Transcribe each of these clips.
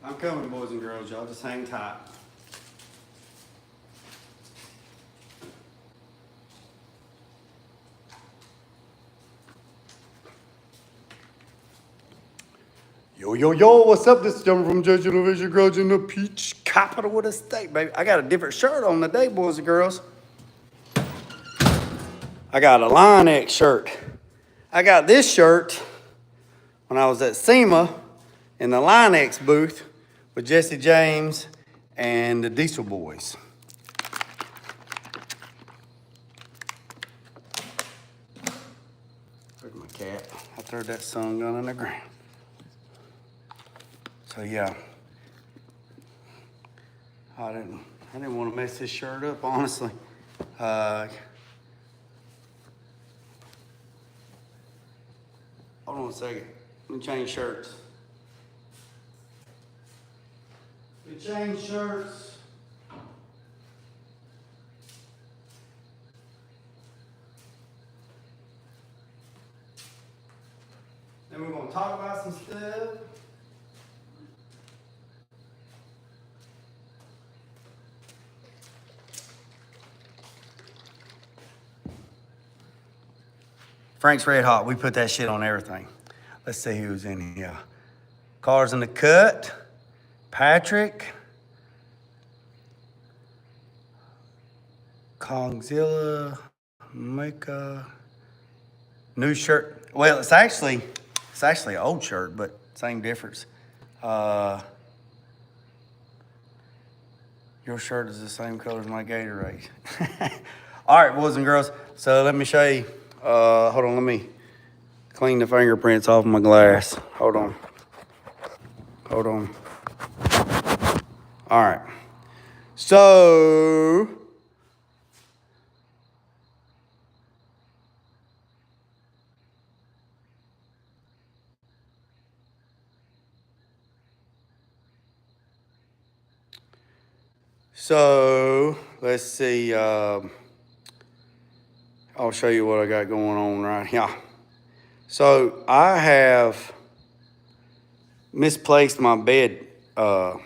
I'm coming, boys and girls. Y'all just hang tight. Yo, yo, yo, what's up? This is John from Judge Vision Girls in the Peach Capital of the state, baby. I got a different shirt on today, boys and girls. I got a Line X shirt. I got this shirt when I was at SEMA in the Line X booth with Jesse James and the Diesel Boys. Where's my cap? I threw that sun gun on the ground. So yeah, I didn't want to mess this shirt up, honestly. Hold on a second. Let me change shirts. We change shirts. Then we're gonna talk about some stuff. Frank's Red Hot, we put that shit on everything. Let's see who's in here. Cars in the Cut, Patrick, Kongzilla, Mika, new shirt. Well, it's actually an old shirt, but same difference. Your shirt is the same color as my Gatorade. All right, boys and girls. So let me show you. Hold on, let me clean the fingerprints off my glass. Hold on. All right. So let's see. I'll show you what I got going on right here. So I have misplaced my bed. I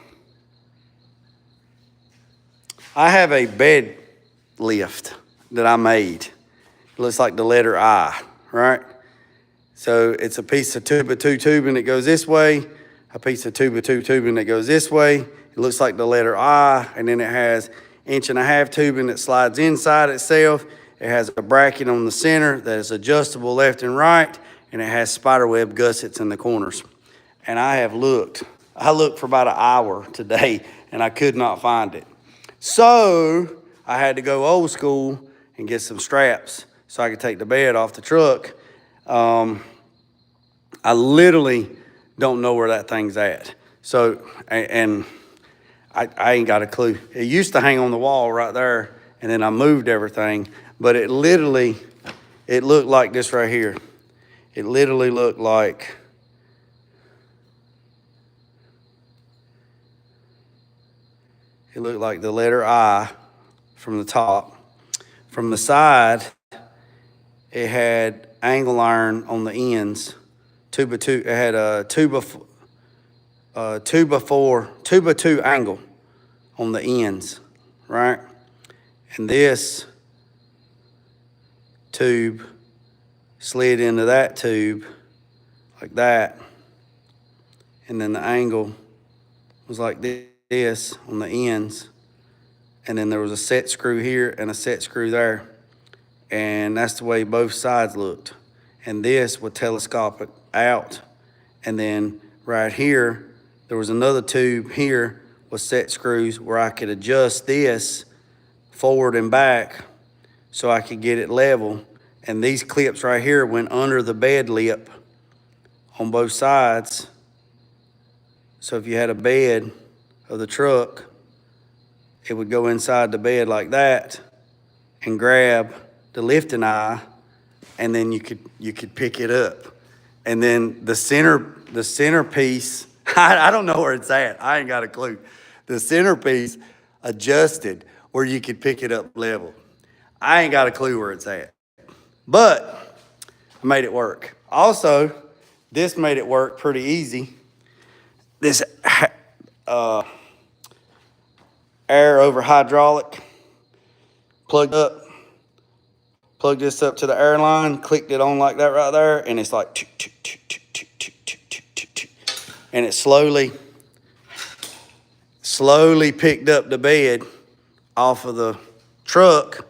have a bed lift that I made. It looks like the letter I, right? So it's a piece of 2x2 tubing that goes this way, a piece of 2x2 tubing that goes this way. It looks like the letter I, and then it has 1.5 inch tubing that slides inside itself. It has a bracket on the center that is adjustable left and right, and it has spiderweb gussets in the corners. And I looked for about an hour today, and I could not find it. So I had to go old school and get some straps so I could take the bed off the truck. I literally don't know where that thing's at. So, and I ain't got a clue. It used to hang on the wall right there, and then I moved everything, but it looked like this right here. It literally looked like, the letter I from the top. From the side, it had angle iron on the ends. It had a 2x2 angle on the ends, right? And this tube slid into that tube like that. And then the angle was like this on the ends. And then there was a set screw here and a set screw there. And that's the way both sides looked. And this would telescope it out. And then right here, there was another tube here with set screws where I could adjust this forward and back so I could get it level. And these clips right here went under the bed lip on both sides. So if you had a bed of the truck, it would go inside the bed like that and grab the lifting eye, and then you could pick it up. And then the centerpiece, I don't know where it's at. I ain't got a clue. The centerpiece adjusted where you could pick it up level. I ain't got a clue where it's at. But I made it work. Also, this made it work pretty easy. This air over hydraulic, plugged this up to the air line, clicked it on like that right there, and it's like, and it slowly picked up the bed off of the truck.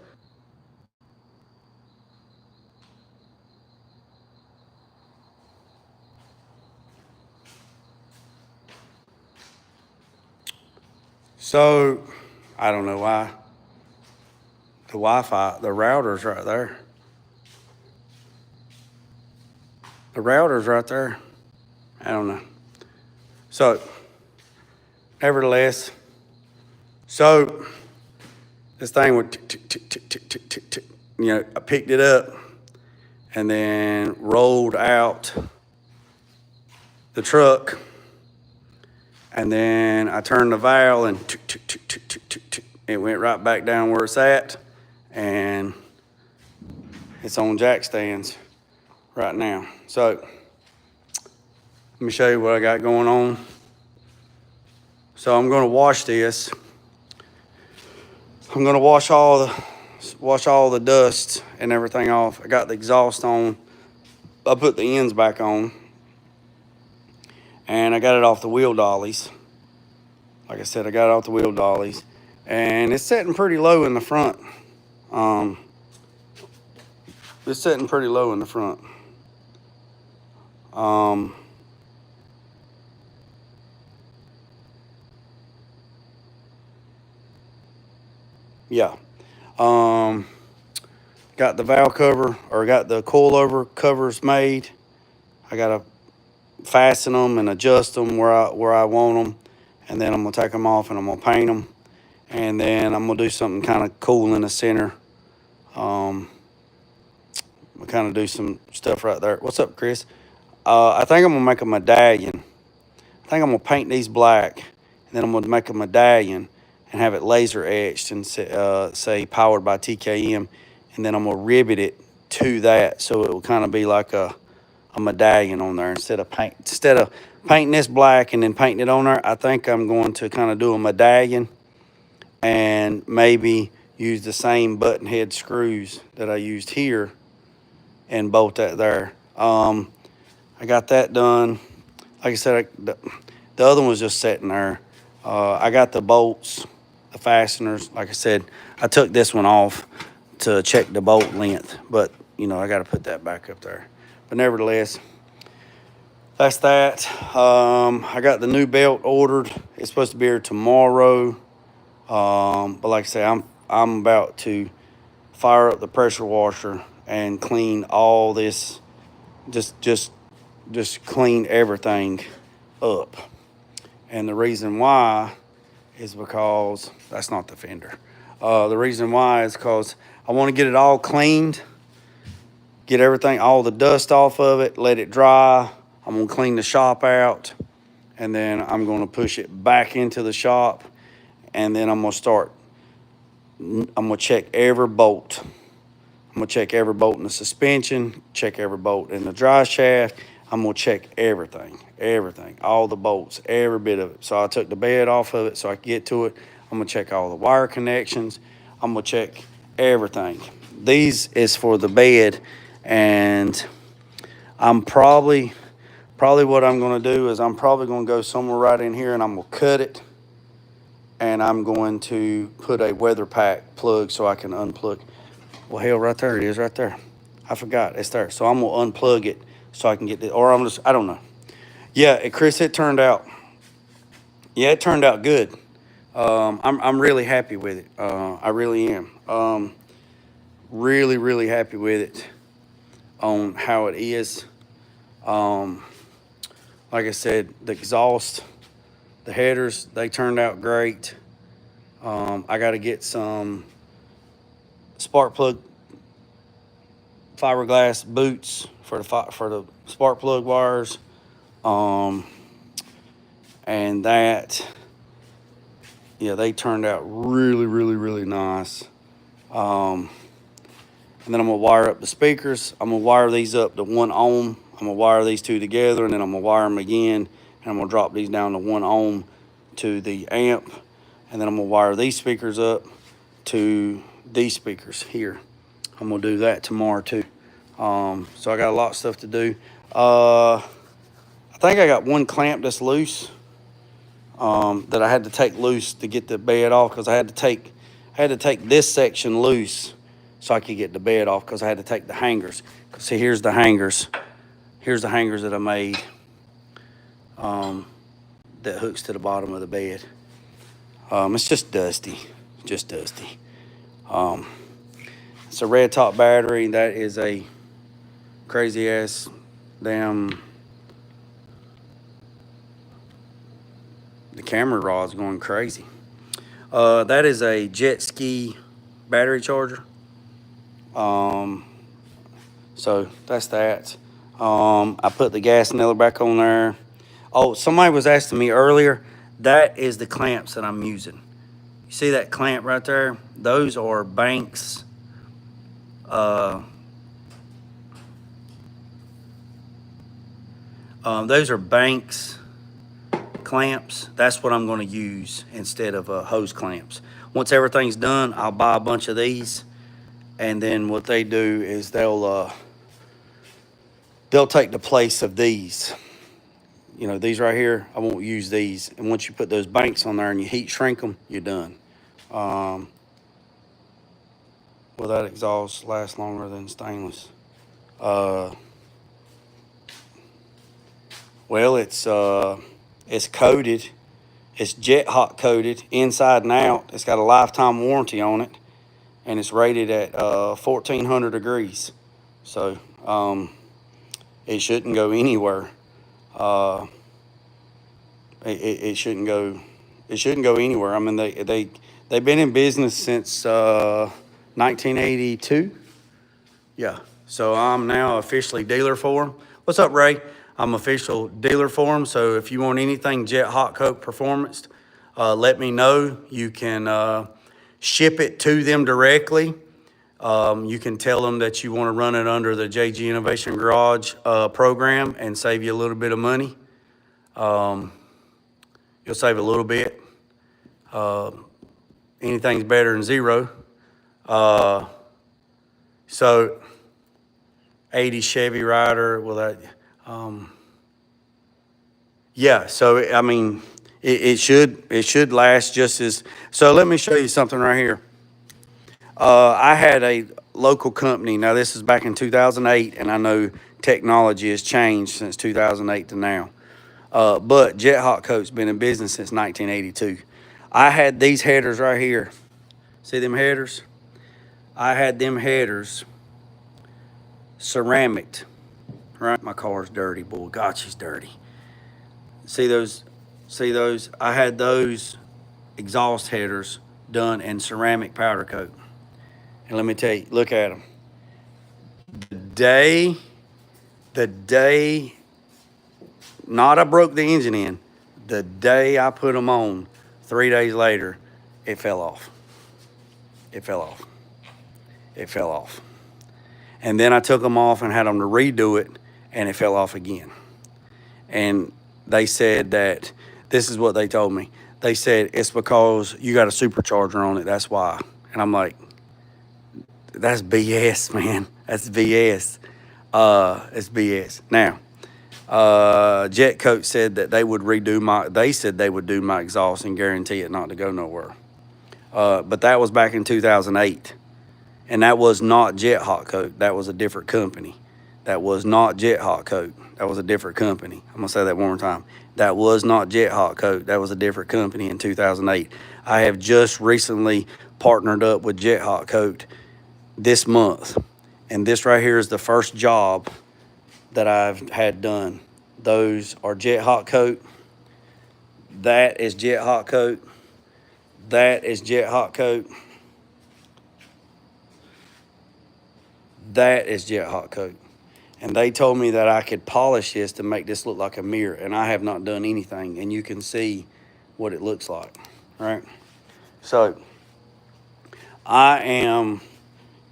So, I don't know why. The Wi-Fi, the router's right there. The router's right there. I don't know. So, nevertheless, this thing would tick, I picked it up and then rolled out the truck. And then I turned the valve and it went right back down where it's at. And it's on jack stands right now. So let me show you what I got going on. So I'm gonna wash this. I'm gonna wash all the dust and everything off. I got the exhaust on. I put the ends back on. And I got it off the wheel dollies. Like I said, I got it off the wheel dollies. And it's sitting pretty low in the front. It's sitting pretty low in the front. Yeah. Got the valve cover, or got the coilover covers made. I gotta fasten them and adjust them where I want them, and then I'm gonna take them off and I'm gonna paint them, and then I'm gonna do something kind of cool in the center. I'll kind of do some stuff right there. What's up, Chris? I think I'm gonna make a medallion. I think I'm gonna paint these black, and then I'm gonna make a medallion and have it laser etched and say powered by TKM, and then I'm gonna rivet it to that so it will kind of be like a medallion on there instead of painting this black and then painting it on there. I think I'm going to kind of do a medallion and maybe use the same button head screws that I used here and bolt that there. I got that done. Like I said, the other one was just sitting there. I got the bolts, the fasteners. Like I said, I took this one off to check the bolt length, but you know, I got to put that back up there. But nevertheless, that's that. I got the new belt ordered. It's supposed to be here tomorrow. But like I say, I'm about to fire up the pressure washer and clean all this, just clean everything up. And the reason why is because that's not the fender. The reason why is because I want to get it all cleaned, get everything, all the dust off of it, let it dry. I'm gonna clean the shop out, and then I'm gonna push it back into the shop, and then I'm gonna check every bolt. I'm gonna check every bolt in the suspension, check every bolt in the dry shaft. I'm gonna check everything, all the bolts, every bit of it. So I took the bed off of it so I could get to it. I'm gonna check all the wire connections. I'm gonna check everything. These is for the bed, and I'm probably what I'm gonna do is I'm probably gonna go somewhere right in here and I'm gonna cut it, and I'm going to put a weather pack plug so I can unplug. Well, hell, right there it is, right there. I forgot, it's there. So I'm gonna unplug it so I can get it, or I don't know. Yeah, Chris, it turned out good. I'm really happy with it. I really am. Really happy with it on how it is. Like I said, the exhaust, the headers, they turned out great. I got to get some spark plug fiberglass boots for the spark plug wires. And that, yeah, they turned out really nice. And then I'm gonna wire up the speakers. I'm gonna wire these up to 1 ohm. I'm gonna wire these two together, and then I'm gonna wire them again, and I'm gonna drop these down to 1 ohm to the amp, and then I'm gonna wire these speakers up to these speakers here. I'm gonna do that tomorrow too. So I got a lot of stuff to do. I think I got one clamp that's loose, that I had to take loose to get the bed off, because I had to take this section loose so I could get the bed off, because I had to take the hangers. See, here's the hangers. Here's the hangers that I made, that hooks to the bottom of the bed. It's just dusty, It's a red top battery. That is a crazy ass damn, the camera rod's going crazy. That is a jet ski battery charger. So that's that. I put the gas nail back on there. Oh, somebody was asking me earlier, that is the clamps that I'm using. You see that clamp right there? Those are Banks. Those are Banks clamps. That's what I'm going to use instead of hose clamps. Once everything's done, I'll buy a bunch of these, and then what they do is they'll take the place of these. You know, these right here, I won't use these. And once you put those Banks on there and you heat shrink them, you're done. Well, that exhaust lasts longer than stainless. Well, it's coated. It's jet hot coated inside and out. It's got a lifetime warranty on it, and it's rated at 1400 degrees. So it shouldn't go anywhere. It shouldn't go. It shouldn't go anywhere. I mean, they've been in business since 1982. Yeah. So I'm now officially dealer for them. What's up, Ray? I'm official dealer for them. So if you want anything Jet Hot Coat Performance, let me know. You can ship it to them directly. You can tell them that you want to run it under the JG Innovation Garage program and save you a little bit of money. You'll save a little bit. Anything's better than zero. So 80 Chevy Rider, well, that, yeah, so I mean, it should last just as. So let me show you something right here. I had a local company. Now, this is back in 2008, and I know technology has changed since 2008 to now. But Jet Hot Coat's been in business since 1982. I had these headers right here. See them headers? I had them headers ceramic. Right? My car's dirty, boy. God, she's dirty. See those? See those? I had those exhaust headers done in ceramic powder coat. And let me tell you, look at them. The day, the day, not I broke the engine in, the day I put them on, 3 days later, it fell off. It fell off. It fell off. And then I took them off and had them to redo it, and it fell off again. And they said that this is what they told me. They said it's because you got a supercharger on it. That's why. And I'm like, that's BS, man. That's BS. It's BS. Now, Jet Coat said that they would they said they would do my exhaust and guarantee it not to go nowhere. But that was back in 2008. And that was not Jet Hot Coat. That was a different company. That was not Jet Hot Coat. That was a different company. I'm going to say that one more time. That was not Jet Hot Coat. That was a different company in 2008. I have just recently partnered up with Jet Hot Coat this month. And this right here is the first job that I've had done. Those are Jet Hot Coat. That is Jet Hot Coat. That is Jet Hot Coat. That is Jet Hot Coat. And they told me that I could polish this to make this look like a mirror, and I have not done anything, and you can see what it looks like, right? So I am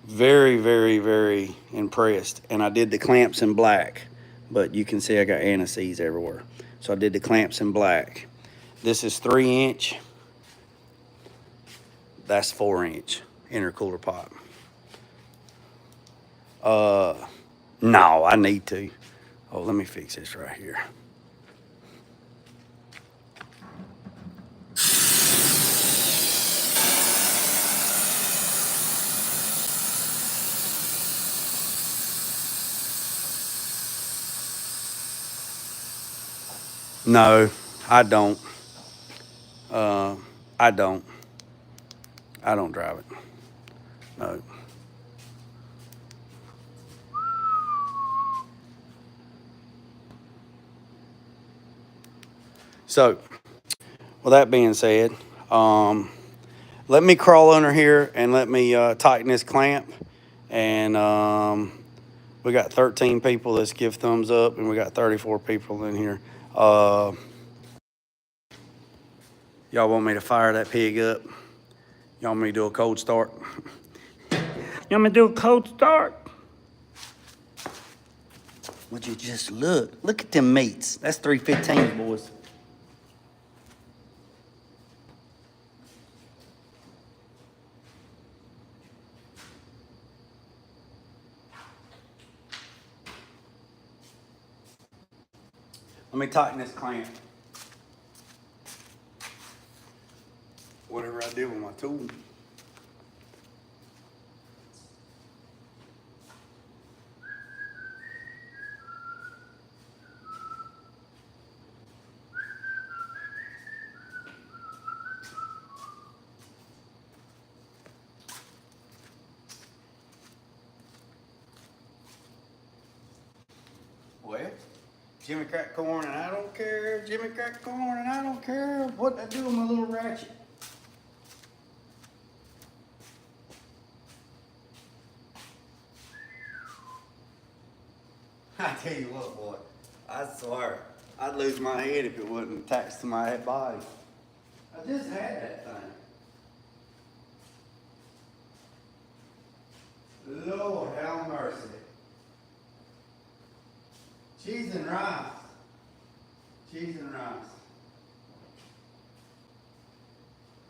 very, very, very impressed, and I did the clamps in black, but you can see I got anti-seize everywhere. So I did the clamps in black. This is 3-inch. That's 4-inch intercooler pipe. No, I need to. Oh, let me fix this right here. No, I don't. I don't. I don't drive it. No. So, with that being said, let me crawl under here and let me tighten this clamp. And we got 13 people that's give thumbs up, and we got 34 people in here. Y'all want me to fire that pig up? Y'all want me to do a cold start? You want me to do a cold start? Would you just look? Look at them meats. That's 315s, boys. Let me tighten this clamp. Whatever I do with my tool. Well, Jimmy crack corn and I don't care. Jimmy crack corn and I don't care what I do with my little ratchet. I tell you what, boy, I swear, I'd lose my head if it wasn't attached to my body. I just had that thing. Lord have mercy. Cheese and rice. Cheese and rice.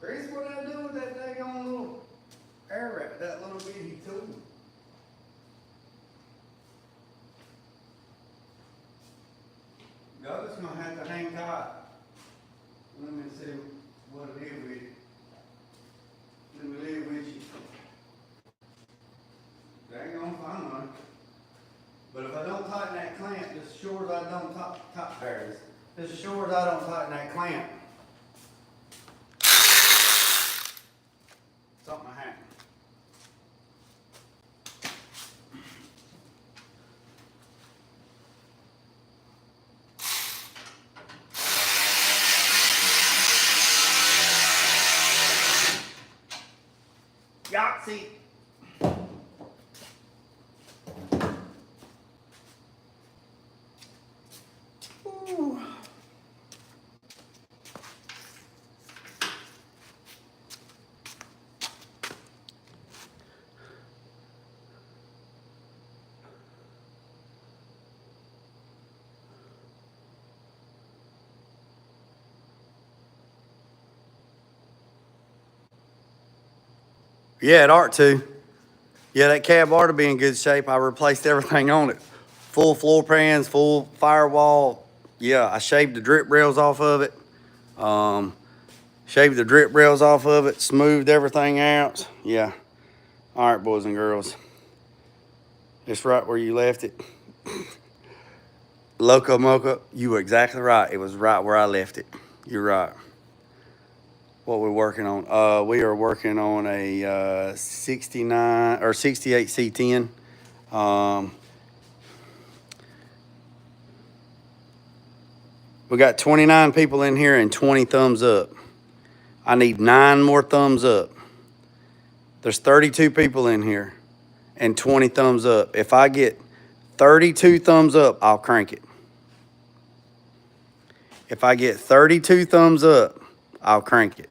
Chris, what did I do with that daggone little air wrap, that little bitty tool? Y'all just gonna have to hang tight. Let me see what it is with. Let me live with you. But if I don't tighten that clamp, just as sure as I don't just as sure as I don't tighten that clamp, something will happen. Yahtzee. Ooh. Yeah, it ought to. Yeah, that cab ought to be in good shape. I replaced everything on it. Full floor pans, full firewall. Yeah, I shaved the drip rails off of it. Shaved the drip rails off of it, smoothed everything out. Yeah. All right, boys and girls. It's right where you left it. Loco Moco, you were exactly right. It was right where I left it. You're right. What we're working on? We are working on a 69 or 68 C10. We got 29 people in here and 20 thumbs up. I need 9 more thumbs up. There's 32 people in here and 20 thumbs up. If I get 32 thumbs up, I'll crank it. If I get 32 thumbs up, I'll crank it.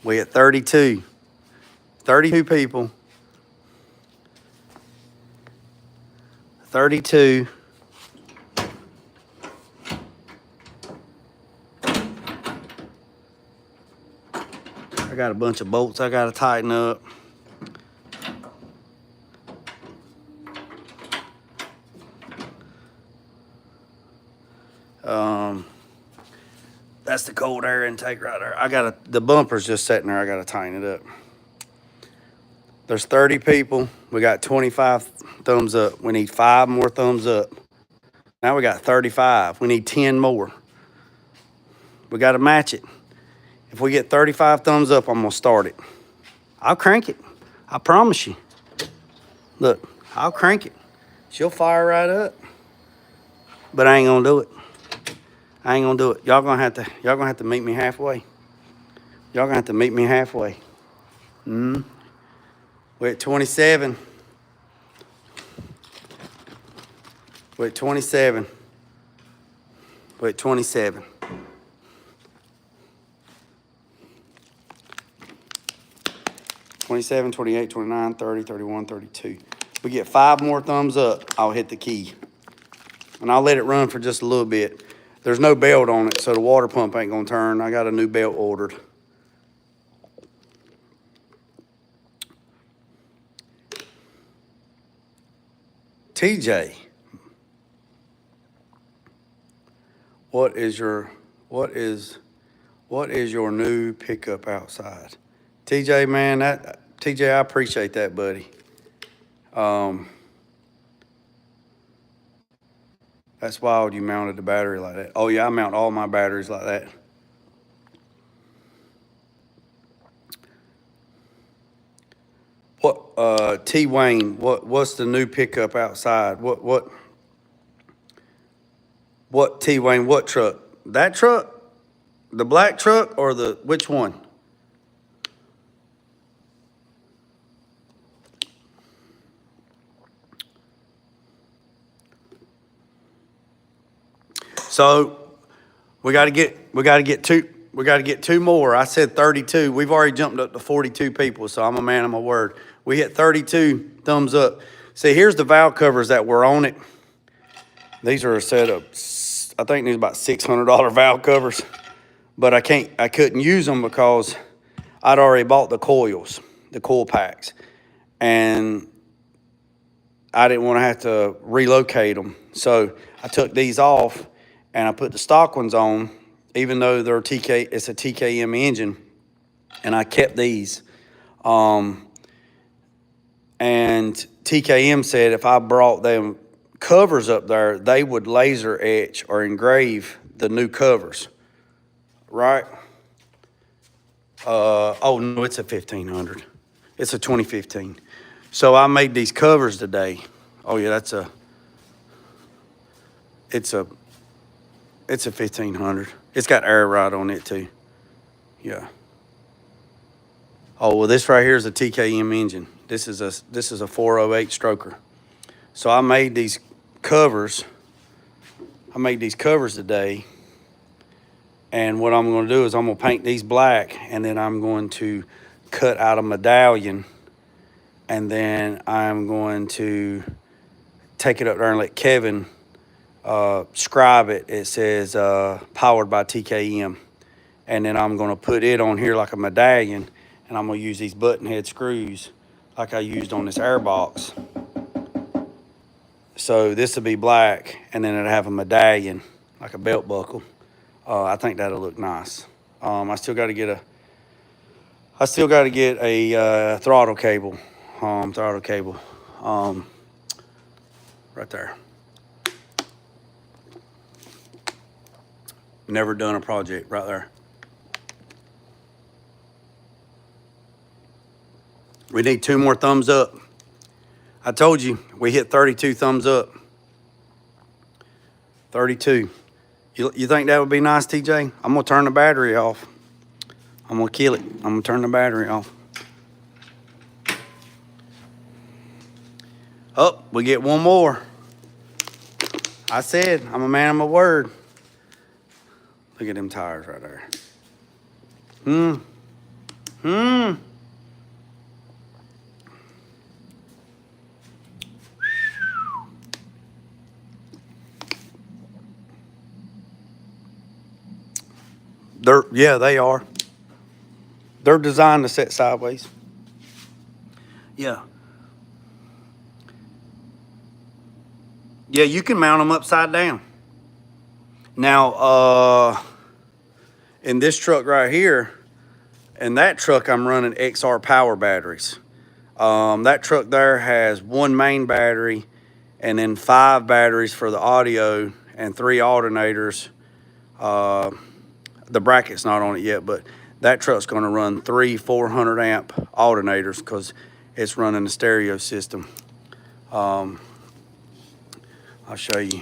We at 32. 32 people. 32. I got a bunch of bolts I gotta tighten up. That's the cold air intake right there. The bumper's just sitting there. I gotta tighten it up. There's 30 people. We got 25 thumbs up. We need 5 more thumbs up. Now we got 35. We need 10 more. We gotta match it. If we get 35 thumbs up, I'm gonna start it. I'll crank it. I promise you. Look, I'll crank it. She'll fire right up. But I ain't gonna do it. I ain't gonna do it. Y'all gonna have to meet me halfway. Y'all gonna have to meet me halfway. We're at 27. We're at 27. We're at 27. $27, $28, $29, $30, $31, $32. We get 5 more thumbs up, I'll hit the key. And I'll let it run for just a little bit. There's no belt on it, so the water pump ain't gonna turn. I got a new belt ordered. TJ, what is your new pickup outside? TJ, man, TJ, I appreciate that, buddy. That's wild you mounted the battery like that. Oh yeah, I mount all my batteries like that. What, T Wayne, what's the new pickup outside? What T Wayne, what truck? That truck? The black truck or which one? So we got to get 2 more. I said 32. We've already jumped up to 42 people, so I'm a man of my word. We hit 32 thumbs up. See, here's the valve covers that were on it. These are a set of, I think these are about $600 valve covers, but I couldn't use them because I'd already bought the coils, the coil packs, and I didn't want to have to relocate them. So I took these off and I put the stock ones on, even though they're it's a TKM engine, and I kept these. And TKM said if I brought them covers up there, they would laser etch or engrave the new covers, right? Oh no, it's a 1500. It's a 2015. So I made these covers today. Oh yeah, it's a 1500. It's got air ride on it too. Yeah. Oh well, this right here is a TKM engine. This is a 408 stroker. So I made these covers. I made these covers today. And what I'm going to do is I'm going to paint these black, and then I'm going to cut out a medallion, and then I'm going to take it up there and let Kevin scribe it. It says powered by TKM. And then I'm going to put it on here like a medallion, and I'm going to use these button head screws like I used on this airbox. So this will be black, and then it'll have a medallion like a belt buckle. I think that'll look nice. I still got to get a throttle cable. Right there. Never done a project right there. We need 2 more thumbs up. I told you we hit 32 thumbs up. 32. You think that would be nice, TJ? I'm gonna turn the battery off. I'm gonna kill it. I'm gonna turn the battery off. Oh, we get 1 more. I said, I'm a man of my word. Look at them tires right there. Yeah, they are. They're designed to set sideways. Yeah. Yeah, you can mount them upside down. Now, in this truck right here, in that truck, I'm running XR power batteries. That truck there has 1 main battery and then 5 batteries for the audio and 3 alternators. The bracket's not on it yet, but that truck's going to run 3 400 amp alternators because it's running the stereo system. I'll show you.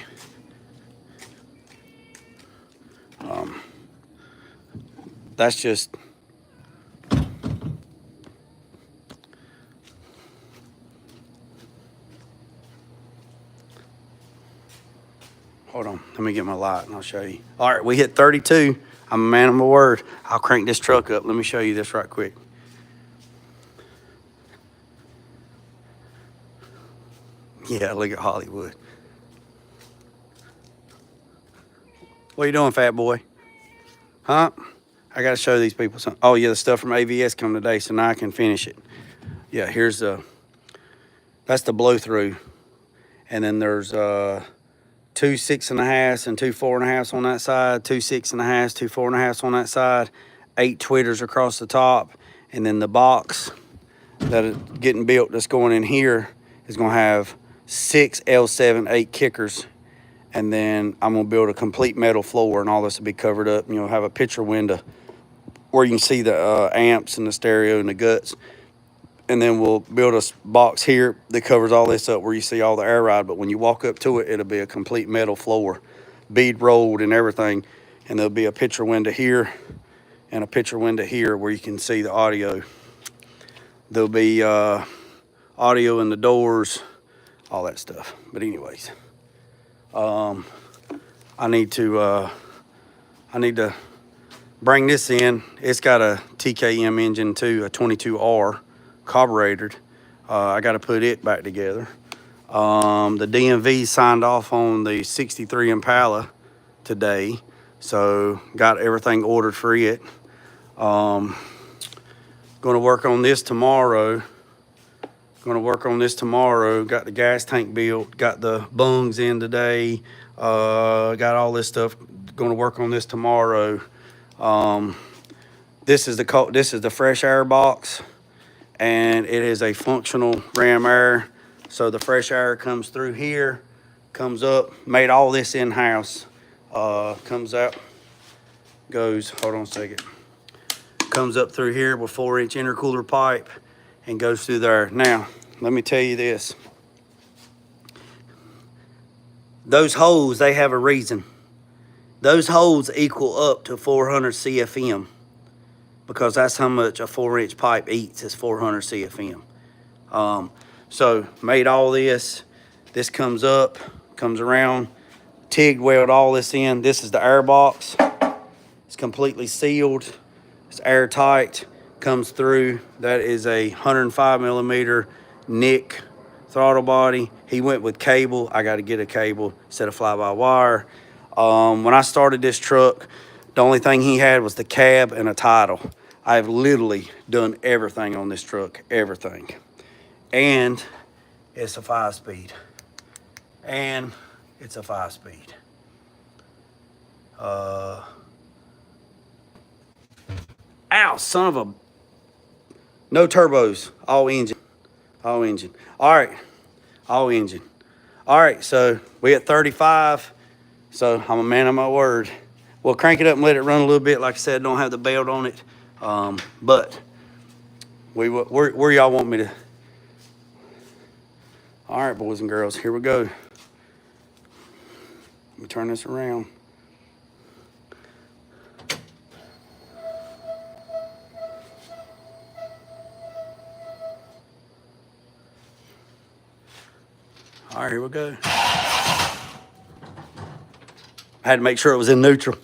That's just hold on, let me get my light and I'll show you. All right, we hit 32. I'm a man of my word. I'll crank this truck up. Let me show you this right quick. Yeah, look at Hollywood. What are you doing, fat boy? Huh? I got to show these people something. Oh, yeah, the stuff from AVS come today, so now I can finish it. Yeah, here's that's the blow through. And then there's 2 6.5s and 2 4.5s on that side, 2 6.5s, 2 4.5s on that side, 8 tweeters across the top, and then the box that is getting built that's going in here is going to have 6 L7 8 kickers, and then I'm going to build a complete metal floor, and all this will be covered up. You know, have a picture window where you can see the amps and the stereo and the guts. And then we'll build a box here that covers all this up where you see all the air ride. But when you walk up to it, it'll be a complete metal floor, bead rolled and everything. And there'll be a picture window here and a picture window here where you can see the audio. There'll be audio in the doors, all that stuff. But anyways, I need to bring this in. It's got a TKM engine too, a 22R. Carbureted. I got to put it back together. The DMV signed off on the 63 Impala today, so got everything ordered for it. Going to work on this tomorrow. Got the gas tank built. Got the bungs in today. Got all this stuff. Going to work on this tomorrow. This is the fresh air box. and it is a functional ram air. So the fresh air comes through here, comes up, made all this in-house, comes out, goes, hold on a second, comes up through here with 4-inch intercooler pipe and goes through there. Now, let me tell you this. Those holes, they have a reason. Those holes equal up to 400 CFM because that's how much a 4-inch pipe eats, is 400 CFM. So made all this. This comes up, comes around, TIG weld all this in. This is the air box. It's completely sealed. It's airtight, comes through. That is a 105 millimeter Nick throttle body. He went with cable. I got to get a cable instead of fly-by-wire. When I started this truck, the only thing he had was the cab and a title. I've literally done everything on this truck, everything. And it's a 5-speed. And it's a 5-speed. Ow, son of a... No turbos, all engine. All engine. All right, all engine. All right, so we at 35. So I'm a man of my word. We'll crank it up and let it run a little bit. Like I said, don't have the belt on it. But where y'all want me to? All right, boys and girls, here we go. Let me turn this around. All right, here we go. I had to make sure it was in neutral.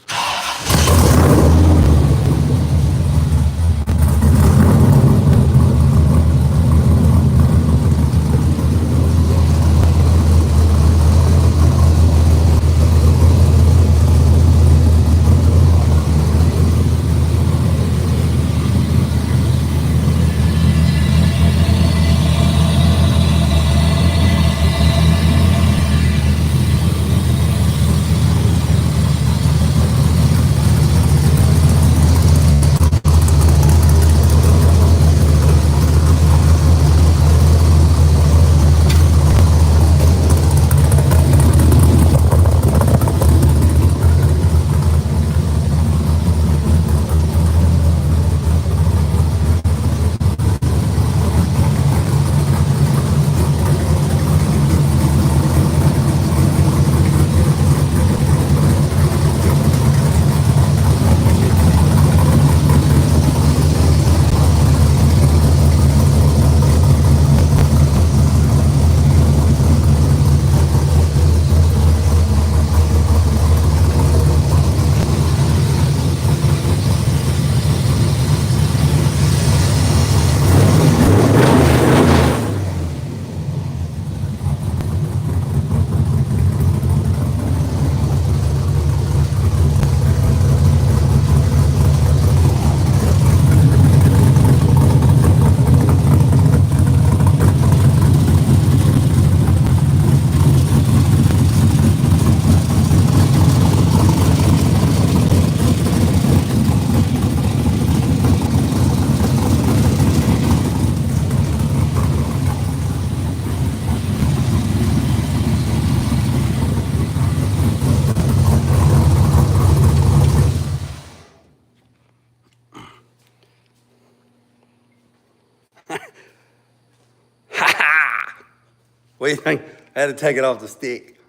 What do you think? I had to take it off the stick.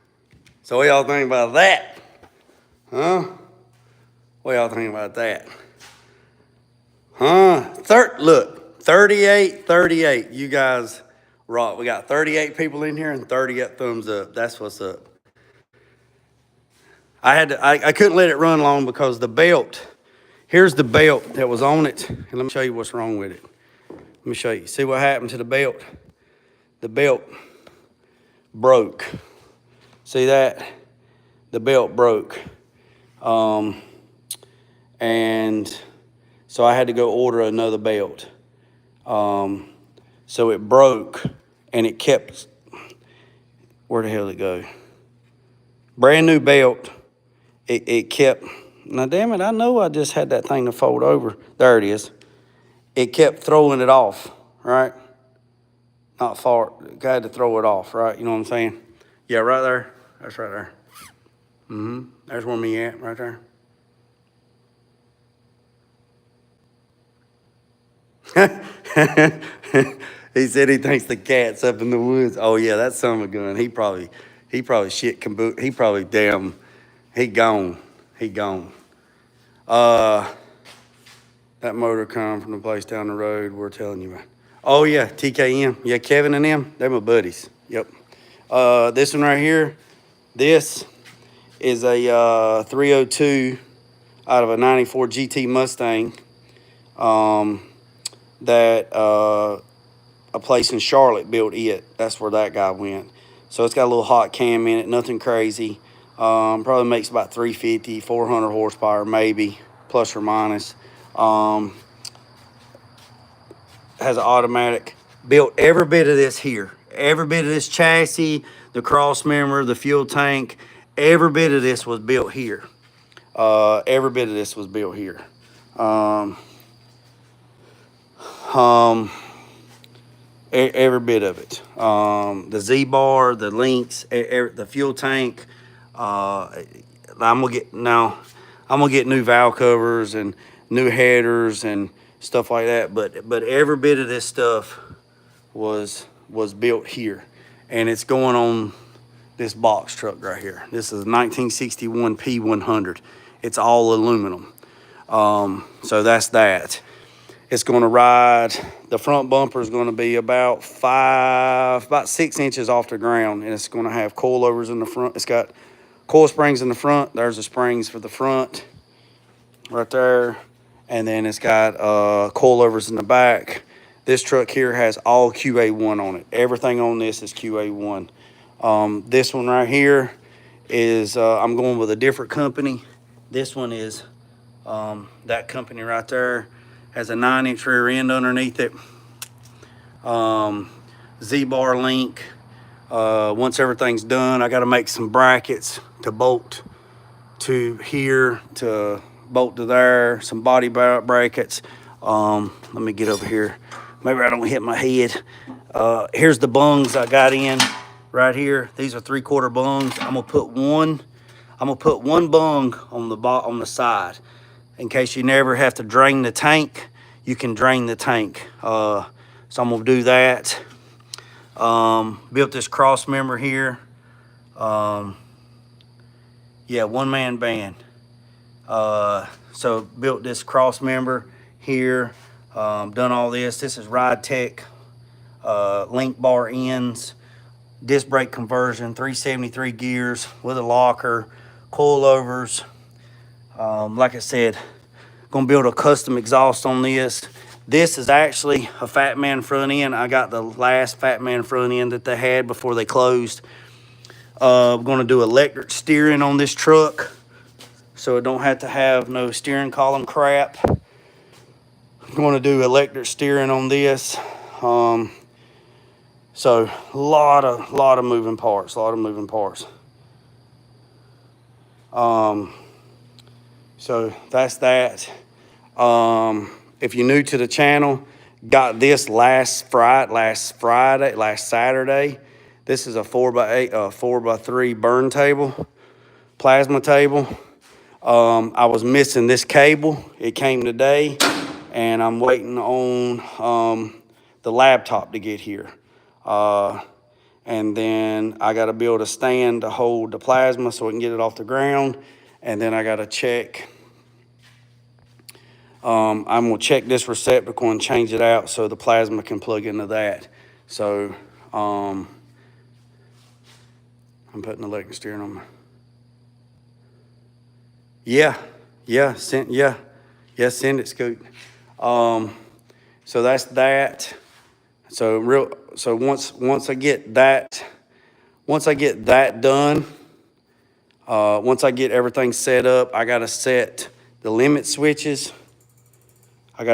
So what y'all think about that? Huh? What y'all think about that? Huh? Look, 38. You guys rock. We got 38 people in here and 30 got thumbs up. That's what's up. I couldn't let it run long because the belt, here's the belt that was on it. And let me show you what's wrong with it. Let me show you. See what happened to the belt? The belt broke. See that? The belt broke. And so I had to go order another belt. So it broke and it kept, where the hell did it go? Brand new belt. It kept, now damn it, I know I just had that thing to fold over. There it is. It kept throwing it off, right? Not far. I had to throw it off, right? You know what I'm saying? Yeah, right there. That's right there. There's where me at, right there. He said he thinks the cat's up in the woods. Oh yeah, that son of a gun. He probably shit caboose. He probably he gone. He gone. That motor come from the place down the road we're telling you about. Oh yeah, TKM. Yeah, Kevin and them, they're my buddies. Yep. This one right here, this is a 302 out of a 94 GT Mustang. That a place in Charlotte built it. That's where that guy went. So it's got a little hot cam in it, nothing crazy. Probably makes about 350, 400 horsepower maybe, plus or minus. Has an automatic. Built every bit of this here. Every bit of this chassis, the cross member, the fuel tank, every bit of this was built here. Every bit of this was built here. Every bit of it. The Z-bar, the links, the fuel tank. I'm gonna get new valve covers and new headers and stuff like that. But every bit of this stuff was built here, and it's going on this box truck right here. This is a 1961 P100. It's all aluminum. So that's that. It's going to ride, the front bumper is going to be about 6 inches off the ground, and it's going to have coilovers in the front. It's got coil springs in the front. There's the springs for the front right there. And then it's got coilovers in the back. This truck here has all QA1 on it. Everything on this is QA1. This one right here is, I'm going with a different company. This one is that company right there. Has a 9-inch rear end underneath it. Z-bar link. Once everything's done, I got to make some brackets to bolt to here, to bolt to there, some body brackets. Let me get over here. Maybe I don't hit my head. Here's the bungs I got in right here. These are 3/4 bungs. I'm gonna put one bung on the side. In case you never have to drain the tank, you can drain the tank. So I'm gonna do that. Built this cross member here. Yeah, one-man band. So built this cross member here. Done all this. This is Ride Tech link bar ends, disc brake conversion, 373 gears with a locker, coilovers. Like I said, gonna build a custom exhaust on this. This is actually a Fat Man front end. I got the last Fat Man front end that they had before they closed. We're gonna do electric steering on this truck, so it don't have to have no steering column crap. I'm gonna do electric steering on this. So a lot of moving parts, So that's that. If you're new to the channel, got this last Saturday. This is a 4x8, 4x3 burn table, plasma table. I was missing this cable. It came today, and I'm waiting on the laptop to get here. And then I got to build a stand to hold the plasma so we can get it off the ground. And then I got to check. I'm going to check this receptacle and change it out so the plasma can plug into that. So I'm putting electric steering on my. Yeah, send it, Scoot. So that's that. So once I get that done, once I get everything set up, I gotta set the limit switches. And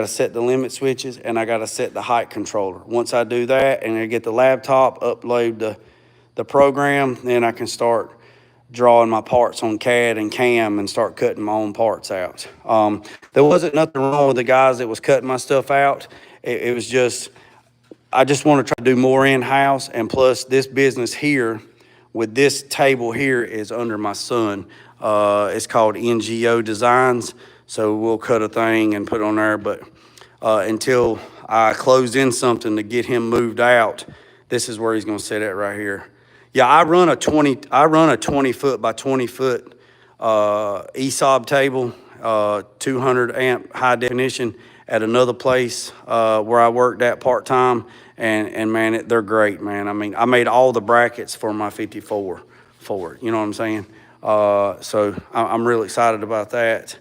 I gotta set the height controller. Once I do that and I get the laptop, upload the program, then I can start drawing my parts on CAD and CAM and start cutting my own parts out. There wasn't nothing wrong with the guys that was cutting my stuff out. It was just I just want to try to do more in-house, and plus this business here with this table here is under my son. It's called NGO Designs, so we'll cut a thing and put it on there, but until I close in something to get him moved out, this is where he's gonna sit at right here. Yeah, I run a 20 foot by 20 foot ESOB table, 200 amp high definition at another place where I worked at part-time, and man, they're great, man. I mean, I made all the brackets for my 54 for it, you know what I'm saying? So I'm really excited about that.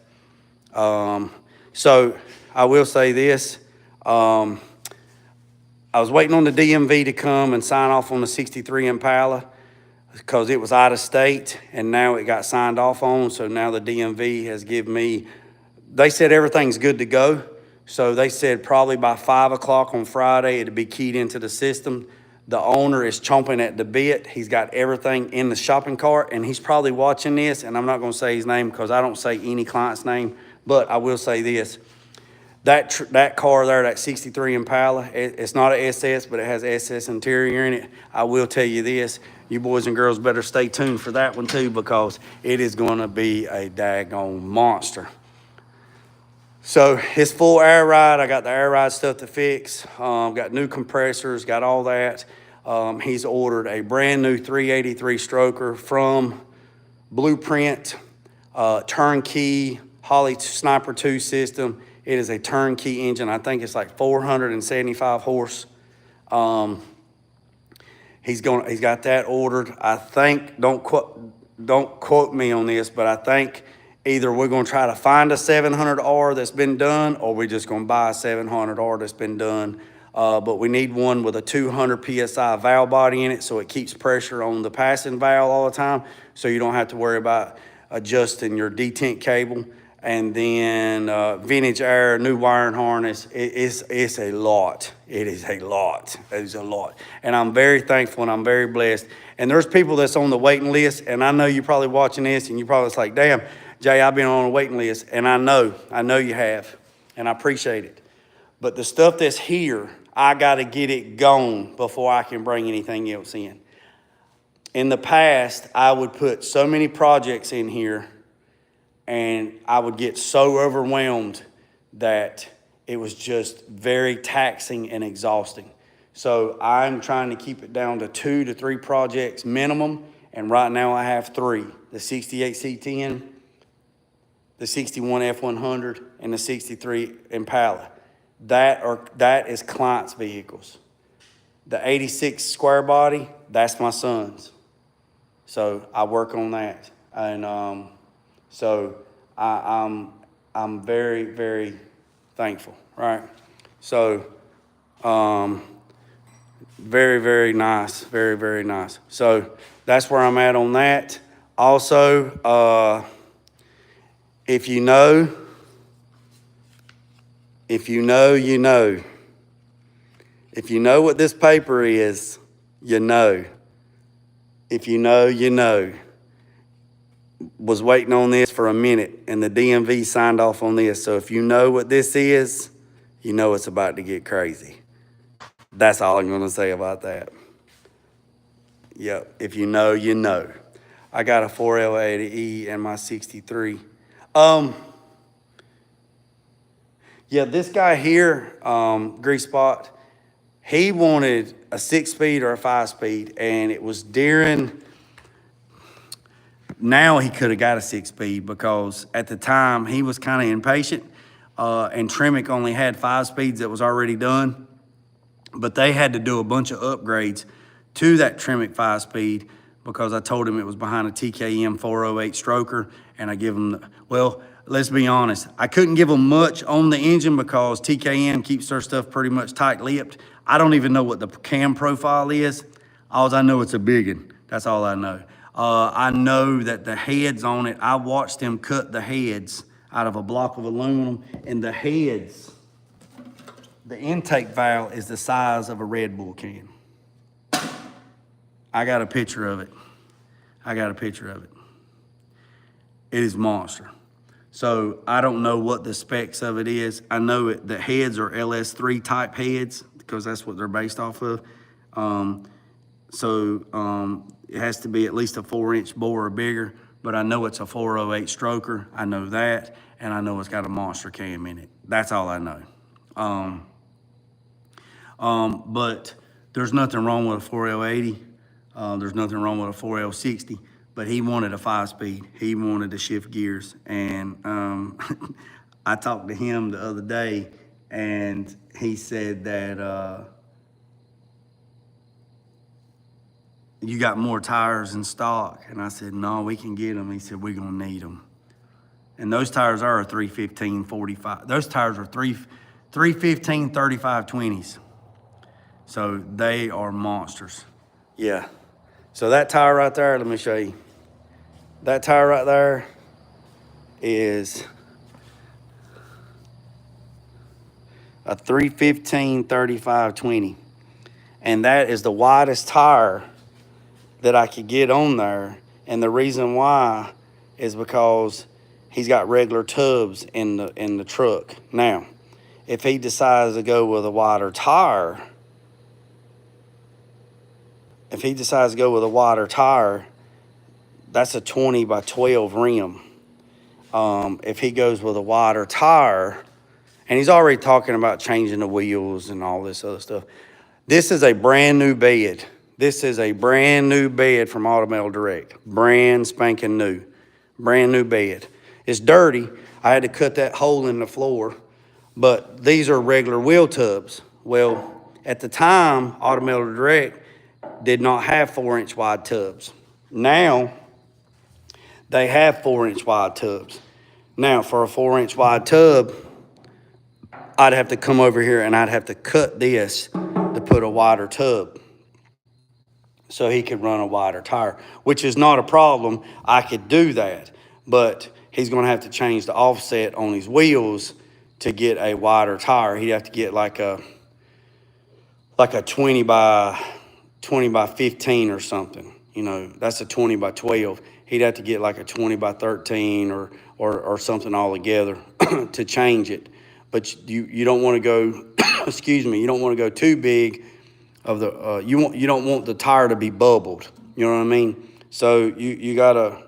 So I will say this, I was waiting on the DMV to come and sign off on the 63 Impala because it was out of state, and now it got signed off on. So now the DMV has given me, they said everything's good to go. So they said probably by 5 o'clock on Friday, it'll be keyed into the system. The owner is chomping at the bit. He's got everything in the shopping cart, and he's probably watching this, and I'm not gonna say his name because I don't say any client's name, but I will say this. That car there, that 63 Impala, it's not an SS, but it has SS interior in it. I will tell you this, you boys and girls better stay tuned for that one too, because it is gonna be a daggone monster. So it's full air ride. I got the air ride stuff to fix. Got new compressors, got all that. He's ordered a brand new 383 stroker from Blueprint, turnkey Holly Sniper 2 system. It is a turnkey engine. I think it's like 475 horse. He's got that ordered. I think, don't quote me on this, but I think either we're gonna try to find a 700R that's been done, or we're just gonna buy a 700R that's been done. But we need one with a 200 PSI valve body in it, so it keeps pressure on the passing valve all the time, so you don't have to worry about adjusting your detent cable. And then vintage air, new wiring harness. It's a lot. It is a lot. It is a lot. And I'm very thankful and I'm very blessed. And there's people that's on the waiting list, and I know you're probably watching this and you're probably like, damn, Jay, I've been on a waiting list. And I know you have, and I appreciate it. But the stuff that's here, I gotta get it gone before I can bring anything else in. In the past, I would put so many projects in here, and I would get so overwhelmed that it was just very taxing and exhausting. So I'm trying to keep it down to 2 to 3 projects minimum, and right now I have 3. The 68 C10, the 61 F100, and the 63 Impala. That is clients' vehicles. The 86 square body, that's my son's. So I work on that. And so I'm very, very thankful, right? So very, very nice, very, very nice. So that's where I'm at on that. Also, if you know, you know. If you know what this paper is, you know. If you know, you know. Was waiting on this for a minute, and the DMV signed off on this. So if you know what this is, you know it's about to get crazy. That's all I'm gonna say about that. Yep, if you know, you know. I got a 4L80E and my 63. Yeah, this guy here, Grease Spot, he wanted a 6-speed or a 5-speed, and it was during. Now he could have got a 6-speed, because at the time he was kind of impatient, and Tremec only had 5 speeds that was already done, but they had to do a bunch of upgrades to that Tremec 5-speed, because I told him it was behind a TKM 408 stroker, and I give him, well, let's be honest, I couldn't give them much on the engine because TKM keeps their stuff pretty much tight-lipped. I don't even know what the cam profile is. All I know, it's a big one. That's all I know. I know that the heads on it, I watched them cut the heads out of a block of aluminum, and the heads, the intake valve is the size of a Red Bull can. I got a picture of it. It is monster. So I don't know what the specs of it is. I know the heads are LS3 type heads, because that's what they're based off of. So it has to be at least a 4-inch bore or bigger, but I know it's a 408 stroker. I know that, and I know it's got a monster cam in it. That's all I know. But there's nothing wrong with a 4L80. There's nothing wrong with a 4L60, but he wanted a 5-speed. He wanted to shift gears. And I talked to him the other day, and he said that you got more tires in stock. And I said, no, we can get them. He said, we're going to need them. And those tires are 315 45. Those tires are 315 35 20s. So they are monsters. Yeah. So that tire right there, let me show you. That tire right there is a 315 35 20. And that is the widest tire that I could get on there. And the reason why is because he's got regular tubs in the truck. Now, if he decides to go with a wider tire, that's a 20 by 12 rim. If he goes with a wider tire, and he's already talking about changing the wheels and all this other stuff. This is a brand new bed. This is a brand new bed from Automail Direct. Brand spanking new. Brand new bed. It's dirty. I had to cut that hole in the floor, but these are regular wheel tubs. Well, at the time, Automail Direct did not have 4-inch wide tubs. Now, they have 4-inch wide tubs. Now, for a 4-inch wide tub, I'd have to come over here and I'd have to cut this to put a wider tub so he could run a wider tire, which is not a problem. I could do that, but he's going to have to change the offset on his wheels to get a wider tire. He'd have to get like a 20 by 15 or something. You know, that's a 20 by 12. He'd have to get like a 20 by 13 or something all together to change it. But you don't want to go, excuse me, you don't want to go too big of the, you don't want the tire to be bubbled. You know what I mean? So you gotta,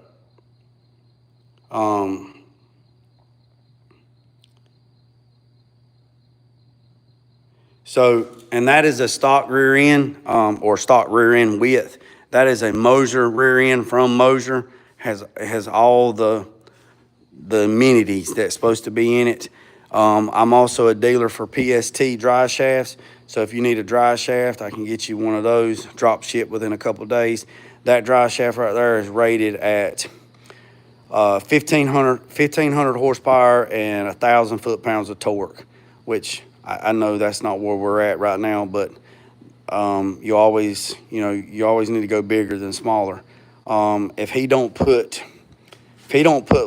and that is a stock rear end, or stock rear end width. That is a Moser rear end from Moser. Has all the amenities that's supposed to be in it. I'm also a dealer for PST dry shafts. So if you need a dry shaft, I can get you one of those, drop ship within a couple of days. That dry shaft right there is rated at 1,500 horsepower and 1,000 foot-pounds of torque, which I know that's not where we're at right now, but you always need to go bigger than smaller. If he don't put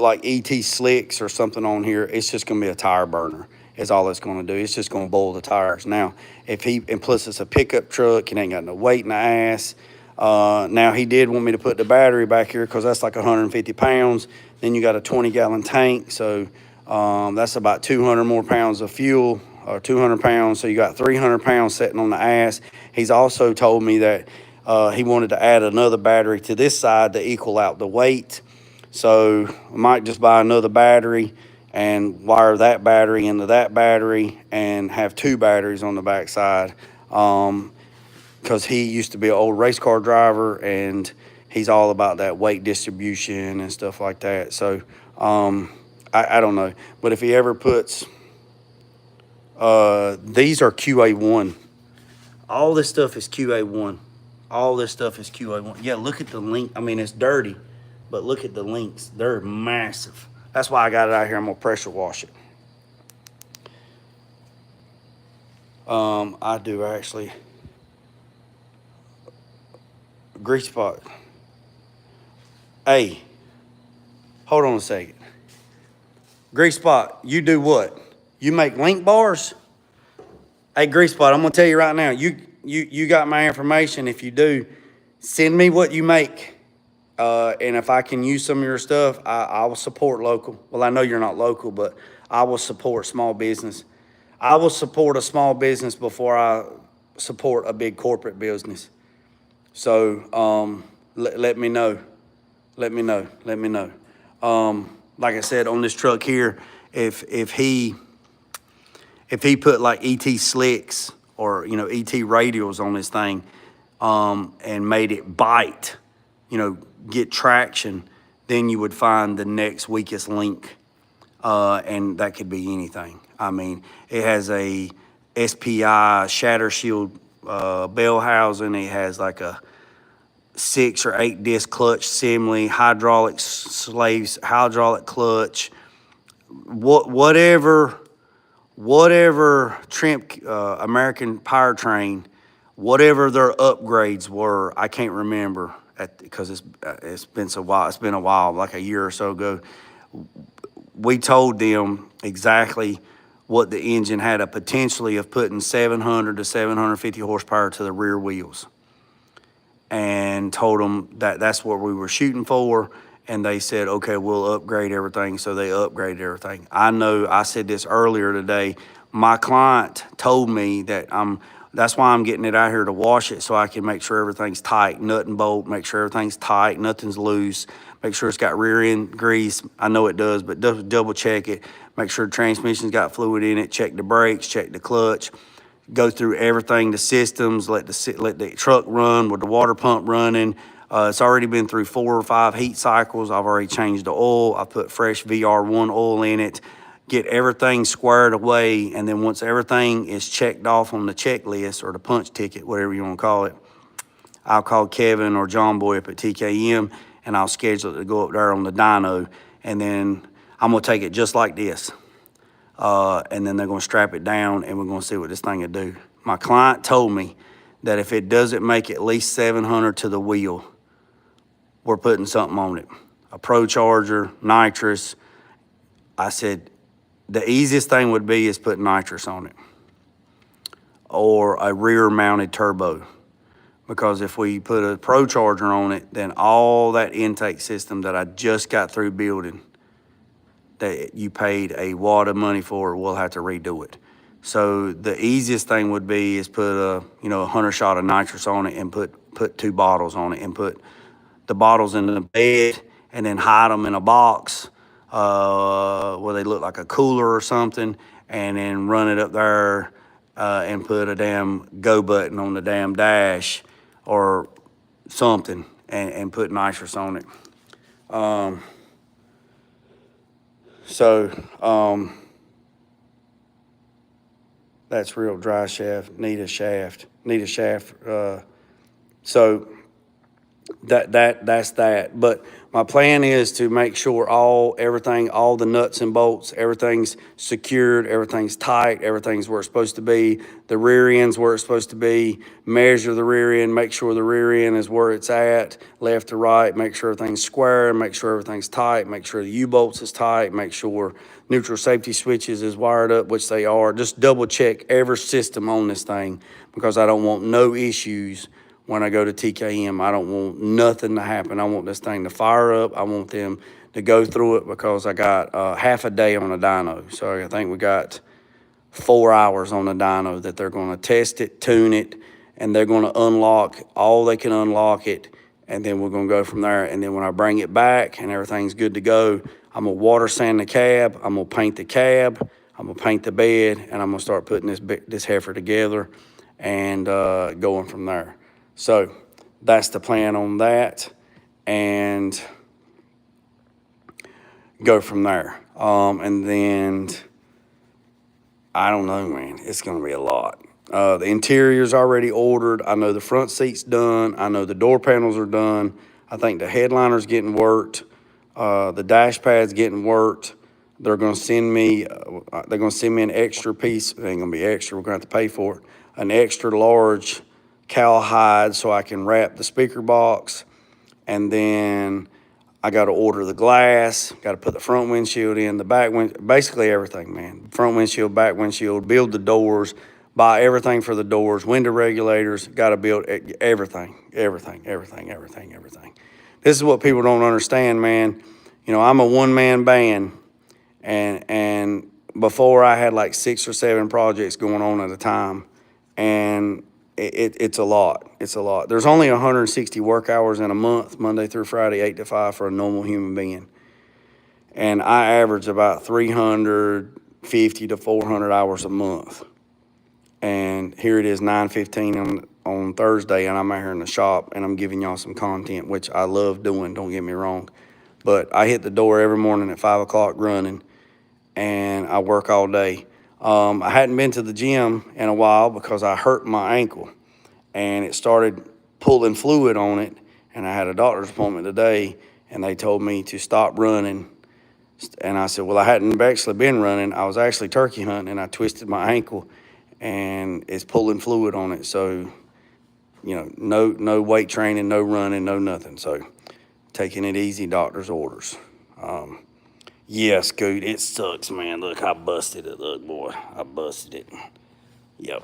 like ET slicks or something on here, it's just gonna be a tire burner. Is all it's gonna do. It's just gonna boil the tires. Now, and plus it's a pickup truck, it ain't got no weight in the ass. Now he did want me to put the battery back here because that's like 150 pounds. Then you got a 20-gallon tank, so that's about 200 more pounds of fuel, or 200 pounds. So you got 300 pounds sitting on the ass. He's also told me that he wanted to add another battery to this side to equal out the weight. So I might just buy another battery and wire that battery into that battery and have 2 batteries on the back side. Because he used to be an old race car driver and he's all about that weight distribution and stuff like that. So I don't know. But if he ever puts, these are QA1. All this stuff is QA1. All this stuff is QA1. Yeah, look at the link. I mean, it's dirty, but look at the links. They're massive. That's why I got it out here. I'm gonna pressure wash it. I do actually. Grease spot. Hey, hold on a second. Grease spot, you do what? You make link bars? Hey, Grease spot, I'm gonna tell you right now. You got my information. If you do, send me what you make. And if I can use some of your stuff, I will support local. Well, I know you're not local, but I will support small business. I will support a small business before support a big corporate business. So let me know. Let me know. Let me know. Like I said, on this truck here, if he put like ET slicks or, you know, ET radials on this thing, and made it bite, you know, get traction, then you would find the next weakest link. And that could be anything. I mean, it has a SPI shatter shield bell housing. It has like a 6 or 8 disc clutch assembly, hydraulic slaves, hydraulic clutch, whatever Trimp American powertrain, whatever their upgrades were, I can't remember because it's been so while. It's been a while, like a year or so ago. We told them exactly what the engine had a potentially of putting 700 to 750 horsepower to the rear wheels, and told them that that's what we were shooting for. And they said, okay, we'll upgrade everything. So they upgraded everything. I know I said this earlier today. My client told me that that's why I'm getting it out here to wash it, so I can make sure everything's tight, nut and bolt, make sure everything's tight, nothing's loose, make sure it's got rear end grease. I know it does, but double check it. Make sure the transmission's got fluid in it, check the brakes, check the clutch, go through everything, the systems, let the truck run with the water pump running. It's already been through 4 or 5 heat cycles. I've already changed the oil. I put fresh VR1 oil in it, get everything squared away. And then once everything is checked off on the checklist or the punch ticket, whatever you want to call it, I'll call Kevin or John Boy up at TKM, and I'll schedule it to go up there on the dyno. And then I'm going to take it just like this. And then they're going to strap it down, and we're going to see what this thing will do. My client told me that if it doesn't make at least 700 to the wheel, we're putting something on it. A Pro Charger, nitrous. I said, the easiest thing would be is put nitrous on it, or a rear mounted turbo. Because if we put a Pro Charger on it, then all that intake system that I just got through building, that you paid a wad of money for, we'll have to redo it. So the easiest thing would be is put a 100 shot of nitrous on it, and put 2 bottles on it, and put the bottles in the bed, and then hide them in a box where they look like a cooler or something, and then run it up there and put a damn go button on the damn dash or something, and put nitrous on it. That's real dry shaft, need a shaft. So that's that. But my plan is to make sure all the nuts and bolts, everything's secured, everything's tight, everything's where it's supposed to be. The rear end's where it's supposed to be. Measure the rear end, make sure the rear end is where it's at, left to right, make sure everything's square, make sure everything's tight, make sure the U-bolts is tight, make sure neutral safety switches is wired up, which they are. Just double check every system on this thing, because I don't want no issues when I go to TKM. I don't want nothing to happen. I want this thing to fire up. I want them to go through it, because I got half a day on a dyno. So I think we got 4 hours on the dyno that they're going to test it, tune it, and they're going to unlock all they can unlock it, and then we're going to go from there. And then when I bring it back and everything's good to go, I'm going to water sand the cab, I'm going to paint the cab, I'm going to paint the bed, and I'm going to start putting this heifer together and going from there. So that's the plan on that, and go from there. And then, I don't know, man, it's going to be a lot. The interior's already ordered. I know the front seat's done. I know the door panels are done. I think the headliner's getting worked. The dash pad's getting worked. They're going to send me an extra piece. It ain't going to be extra. We're going to have to pay for it. An extra large cowhide so I can wrap the speaker box. And then I got to order the glass, got to put the front windshield in, the back basically everything, man. Front windshield, back windshield, build the doors, buy everything for the doors, window regulators, got to build everything. This is what people don't understand, man. You know, I'm a one-man band, and before I had like 6 or 7 projects going on at a time, and it's a lot. It's a lot. There's only 160 work hours in a month, Monday through Friday, 8 to 5 for a normal human being. And I average about 350 to 400 hours a month. And here it is, 9:15 on Thursday, and I'm out here in the shop, and I'm giving y'all some content, which I love doing, don't get me wrong. But I hit the door every morning at 5 o'clock running, and I work all day. I hadn't been to the gym in a while because I hurt my ankle, and it started pulling fluid on it, and I had a doctor's appointment today, and they told me to stop running. And I said, well, I hadn't actually been running. I was actually turkey hunting, and I twisted my ankle, and it's pulling fluid on it. So, no weight training, no running, no nothing. So taking it easy, doctor's orders. Yeah, Scoot, it sucks, man. Look, I busted it. Look, boy, I busted it. Yep.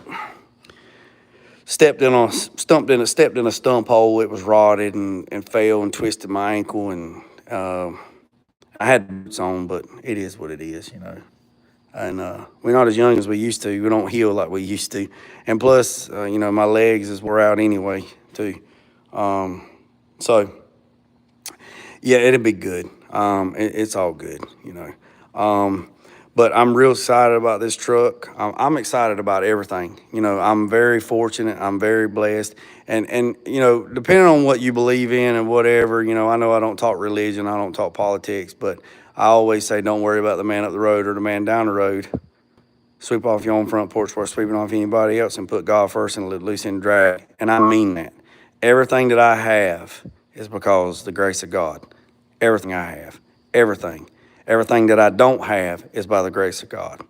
Stepped in a stump hole. It was rotted and fell and twisted my ankle. And I had boots on, but it is what it is, And we're not as young as we used to. We don't heal like we used to. And plus, my legs is wore out anyway, too. So, yeah, it'll be good. It's all good, But I'm real excited about this truck. I'm excited about everything. I'm very fortunate. I'm very blessed. And depending on what you believe in and whatever, I know I don't talk religion. I don't talk politics. But I always say don't worry about the man up the road or the man down the road. Sweep off your own front porch before sweeping off anybody else, and put God first and let loose and drag. And I mean that. Everything that I have is because of the grace of God. Everything I have. Everything. Everything that I don't have is by the grace of God.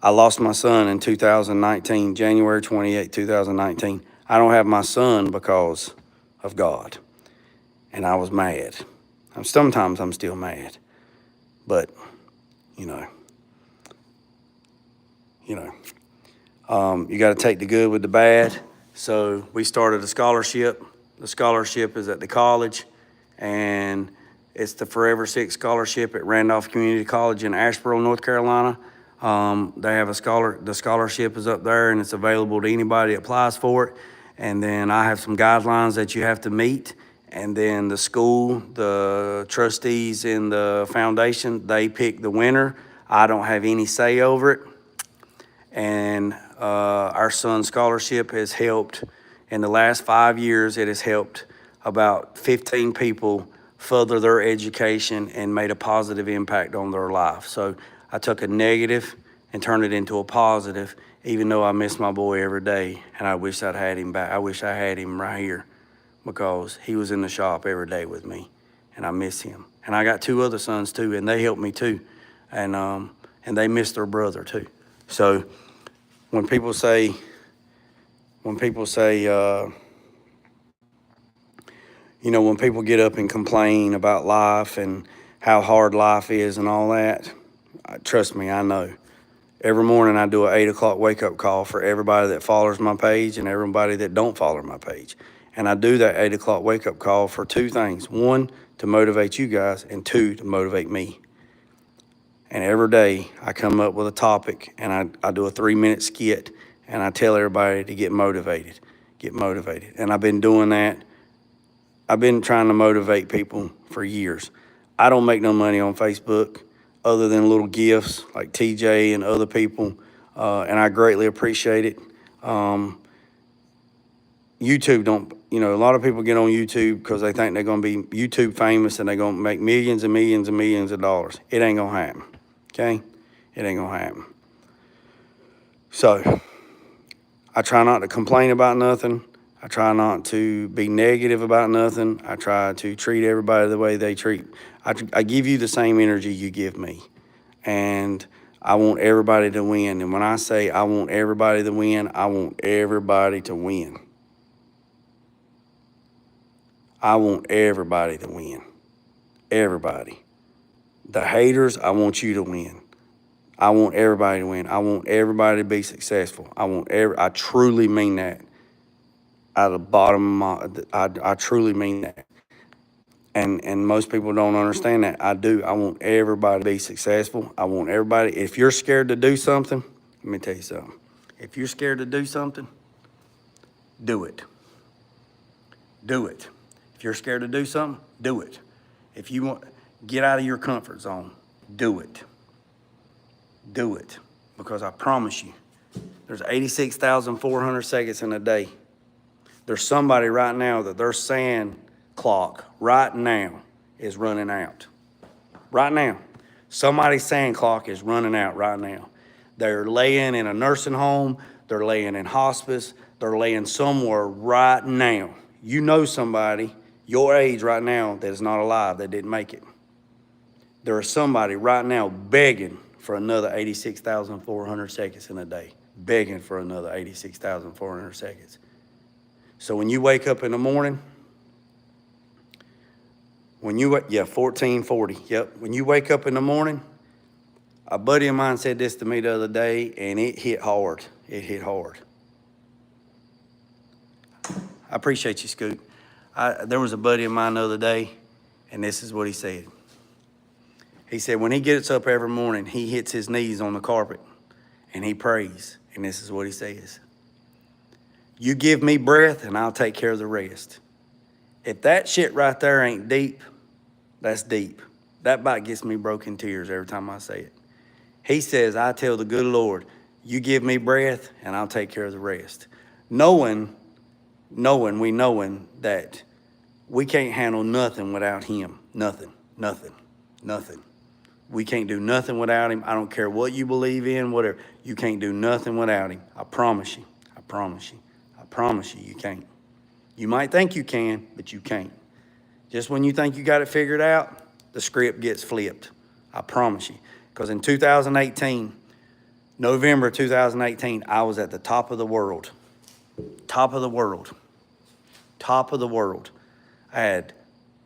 I lost my son in 2019, January 28, 2019. I don't have my son because of God. And I was mad. Sometimes I'm still mad. But, you got to take the good with the bad. So we started a scholarship. The scholarship is at the college, and it's the Forever Six Scholarship at Randolph Community College in Asheboro, North Carolina. They have the scholarship is up there, and it's available to anybody that applies for it. And then I have some guidelines that you have to meet. And then the school, the trustees in the foundation, they pick the winner. I don't have any say over it. And our son's scholarship has helped, in the last 5 years, it has helped about 15 people further their education and made a positive impact on their life. So I took a negative and turned it into a positive, even though I miss my boy every day, and I wish I'd had him back. I wish I had him right here, because he was in the shop every day with me, and I miss him. And I got 2 other sons too, and they helped me too, and they miss their brother too. So when people say, when people get up and complain about life and how hard life is and all that, trust me, I know. Every morning I do an 8 o'clock wake-up call for everybody that follows my page and everybody that don't follow my page. And I do that 8 o'clock wake-up call for 2 things. 1, to motivate you guys, and 2, to motivate me. And every day I come up with a topic, and I do a 3-minute skit, and I tell everybody to get motivated. And I've been doing that. I've been trying to motivate people for years. I don't make no money on Facebook other than little gifts like TJ and other people, and I greatly appreciate it. YouTube don't, a lot of people get on YouTube because they think they're going to be YouTube famous and they're going to make millions and millions and millions of dollars. It ain't going to happen, okay? It ain't going to happen. So I try not to complain about nothing. I try not to be negative about nothing. I try to treat everybody the way they treat. I give you the same energy you give me. And I want everybody to win. And when I say I want everybody to win, I want everybody to win. I want everybody to win. Everybody. The haters, I want you to win. I want everybody to win. I want everybody to be successful. I truly mean that. Out of the bottom of my, I truly mean that. And most people don't understand that. I do. I want everybody to be successful. I want everybody, if you're scared to do something, let me tell you something. If you're scared to do something, do it. Do it. If you're scared to do something, do it. If you want, get out of your comfort zone, do it. Do it. Because I promise you, there's 86,400 seconds in a day. There's somebody right now that their sand clock right now is running out. Right now. Somebody's sand clock is running out right now. They're laying in a nursing home. They're laying in hospice. They're laying somewhere right now. You know somebody your age right now that is not alive, that didn't make it. There is somebody right now begging for another 86,400 seconds in a day. Begging for another 86,400 seconds. So when you wake up in the morning, 1440, yep. When you wake up in the morning, a buddy of mine said this to me the other day, and it hit hard. It hit hard. I appreciate you, Scoot. There was a buddy of mine the other day, and this is what he said. He said when he gets up every morning, he hits his knees on the carpet, and he prays, and this is what he says. You give me breath, and I'll take care of the rest. If that shit right there ain't deep, that's deep. That about gets me broken tears every time I say it. He says, I tell the good Lord, you give me breath, and I'll take care of the rest. Knowing that we can't handle nothing without him. Nothing. We can't do nothing without him. I don't care what you believe in, whatever. You can't do nothing without him. I promise you. I promise you. I promise you, you can't. You might think you can, but you can't. Just when you think you got it figured out, the script gets flipped. I promise you. Because in 2018, November 2018, I was at the top of the world. Top of the world. Top of the world. I had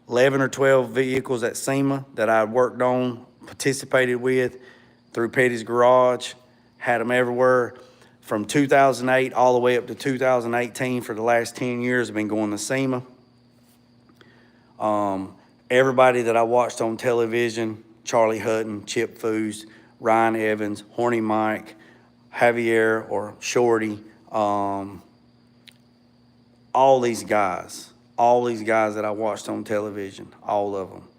11 or 12 vehicles at SEMA that I worked on, participated with through Petty's Garage, had them everywhere. From 2008 all the way up to 2018 for the last 10 years, I've been going to SEMA. Everybody that I watched on television, Charlie Hutton, Chip Foose, Ryan Evans, Horny Mike, Javier or Shorty, all these guys that I watched on television, all of them.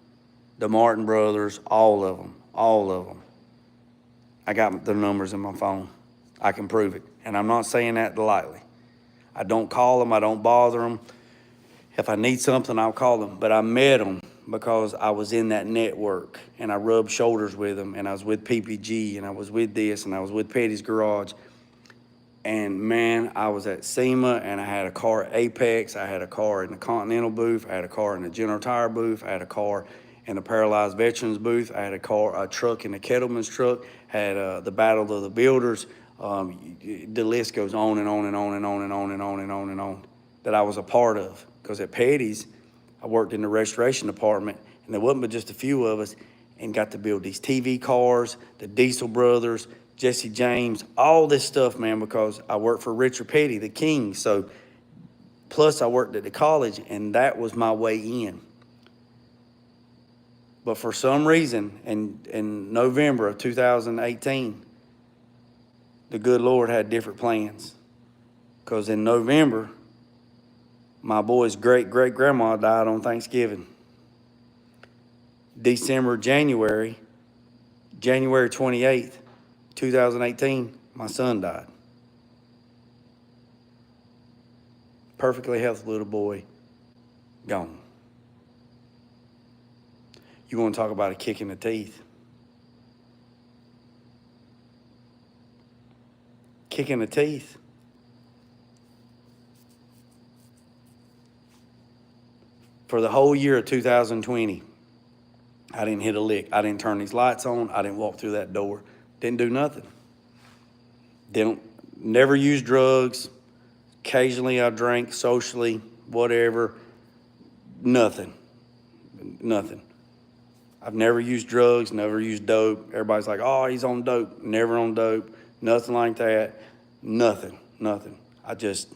The Martin brothers, all of them. I got their numbers in my phone. I can prove it. And I'm not saying that lightly. I don't call them. I don't bother them. If I need something, I'll call them. But I met them because I was in that network and I rubbed shoulders with them and I was with PPG and I was with this and I was with Petty's Garage. And man, I was at SEMA and I had a car at Apex. I had a car in the Continental booth. I had a car in the General Tire booth. I had a car in the Paralyzed Veterans booth. I had a truck in the Kettleman's truck. Had the Battle of the Builders. The list goes on and on and on and on and on and on and on and on that I was a part of. Because at Petty's, I worked in the restoration department, and there wasn't but just a few of us, and got to build these TV cars, the Diesel Brothers, Jesse James, all this stuff, man, because I worked for Richard Petty, the king. So, plus I worked at the college, and that was my way in. But for some reason, in November of 2018, the good Lord had different plans. Because in November, my boy's great-great-grandma died on Thanksgiving. January 28th, 2018, my son died. Perfectly healthy little boy, gone. You want to talk about a kick in the teeth? Kick in the teeth. For the whole year of 2020, I didn't hit a lick. I didn't turn these lights on. I didn't walk through that door. Didn't do nothing. Never used drugs. Occasionally I drank socially, whatever. Nothing. I've never used drugs, never used dope. Everybody's like, oh, he's on dope. Never on dope. Nothing like that. Nothing. I just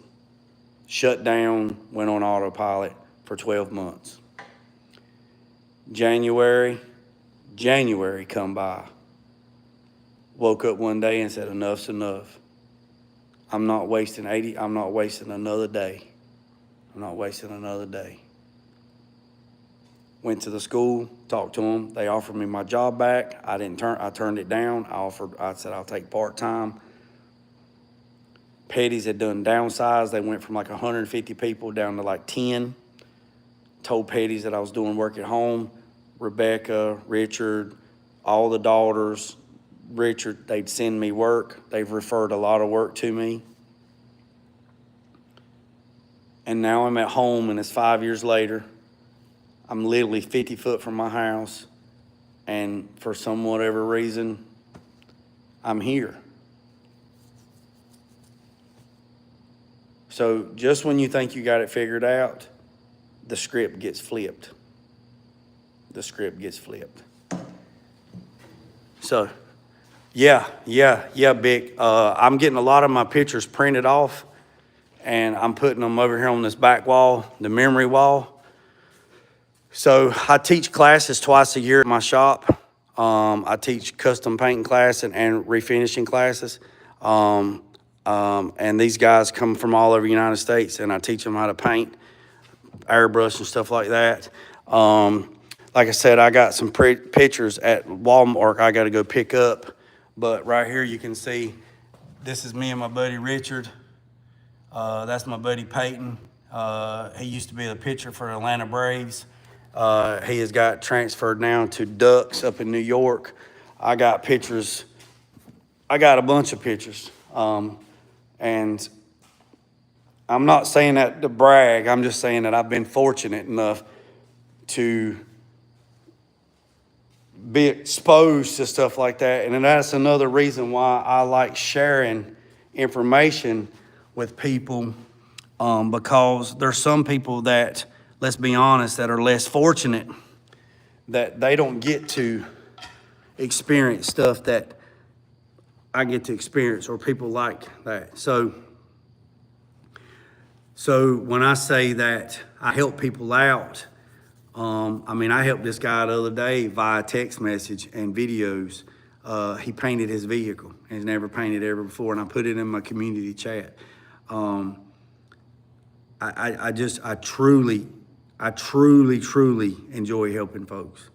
shut down, went on autopilot for 12 months. January come by. Woke up one day and said, enough's enough. I'm not wasting another day. I'm not wasting another day. Went to the school, talked to them. They offered me my job back. I turned it down. I said, I'll take part-time. Petty's had done downsized. They went from like 150 people down to like 10. Told Petty's that I was doing work at home. Rebecca, Richard, all the daughters, Richard, they'd send me work. They've referred a lot of work to me. And now I'm at home, and it's 5 years later. I'm literally 50 foot from my house, and for some whatever reason, I'm here. So just when you think you got it figured out, the script gets flipped. The script gets flipped. So, yeah, Vic. I'm getting a lot of my pictures printed off, and I'm putting them over here on this back wall, the memory wall. So I teach classes twice a year at my shop. I teach custom painting class and refinishing classes. And these guys come from all over the United States, and I teach them how to paint, airbrush and stuff like that. Like I said, I got some pictures at Walmart I got to go pick up. But right here you can see, this is me and my buddy Richard. That's my buddy Peyton. He used to be the pitcher for Atlanta Braves. He has got transferred now to Ducks up in New York. I got pictures. I got a bunch of pictures. And I'm not saying that to brag. I'm just saying that I've been fortunate enough to be exposed to stuff like that. And that's another reason why I like sharing information with people, because there's some people that, let's be honest, that are less fortunate, that they don't get to experience stuff that I get to experience, or people like that. So when I say that I help people out, I helped this guy the other day via text message and videos. He painted his vehicle. He's never painted ever before, and I put it in my community chat. I truly enjoy helping folks.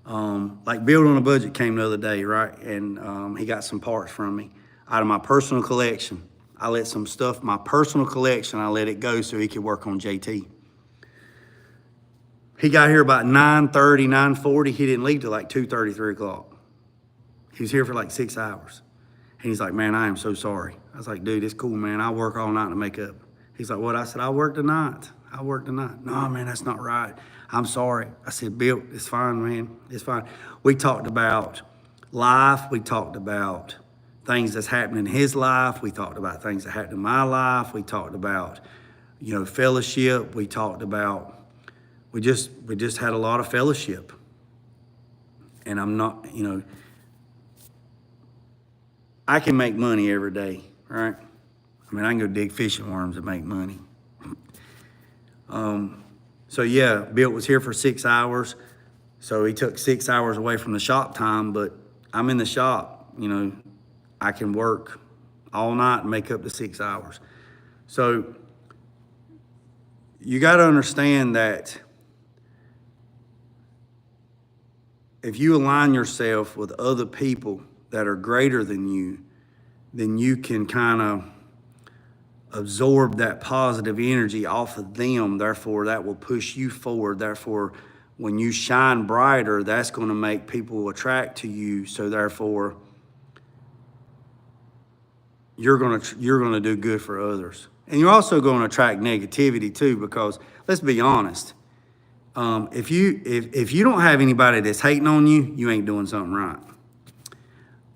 Like Build on a Budget came the other day, right? And he got some parts from me out of my personal collection. I let some stuff, my personal collection, I let it go so he could work on JT. He got here about 9:30, 9:40. He didn't leave till like 2:30, 3 o'clock. He was here for like 6 hours. And he's like, man, I am so sorry. I was like, dude, it's cool, man. I work all night to make up. He's like, what? I said, I work tonight. No, man, that's not right. I'm sorry. I said, Bill, it's fine, man. It's fine. We talked about life. We talked about things that's happening in his life. We talked about things that happened in my life. We talked about, fellowship. We talked about, we just had a lot of fellowship. And I'm not, I can make money every day, right? I can go dig fishing worms and make money. So yeah, Bill was here for 6 hours. So he took 6 hours away from the shop time, but I'm in the shop, I can work all night and make up the 6 hours. So you got to understand that if you align yourself with other people that are greater than you, then you can kind of absorb that positive energy off of them. Therefore, that will push you forward. Therefore, when you shine brighter, that's going to make people attract to you. So therefore, you're going to do good for others. And you're also going to attract negativity too, because let's be honest. If you don't have anybody that's hating on you, you ain't doing something right.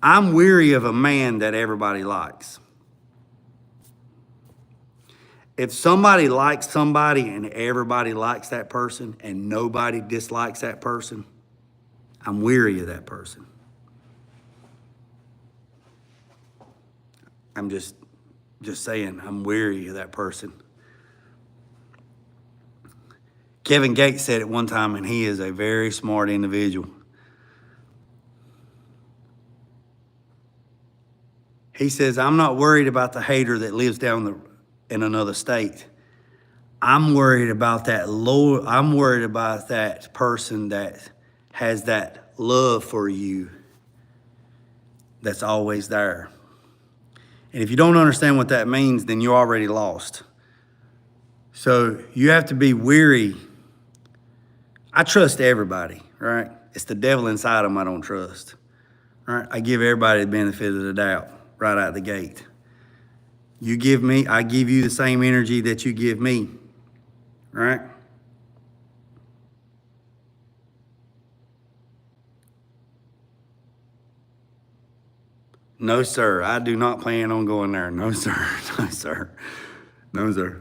I'm weary of a man that everybody likes. If somebody likes somebody and everybody likes that person and nobody dislikes that person, I'm weary of that person. I'm just saying, I'm weary of that person. Kevin Gates said it one time, and he is a very smart individual. He says, I'm not worried about the hater that lives in another state. I'm worried about I'm worried about that person that has that love for you that's always there. And if you don't understand what that means, then you're already lost. So you have to be weary. I trust everybody, right? It's the devil inside them I don't trust, right? I give everybody the benefit of the doubt right out the gate. I give you the same energy that you give me, right? No, sir. I do not plan on going there. No, sir. No, sir. No, sir.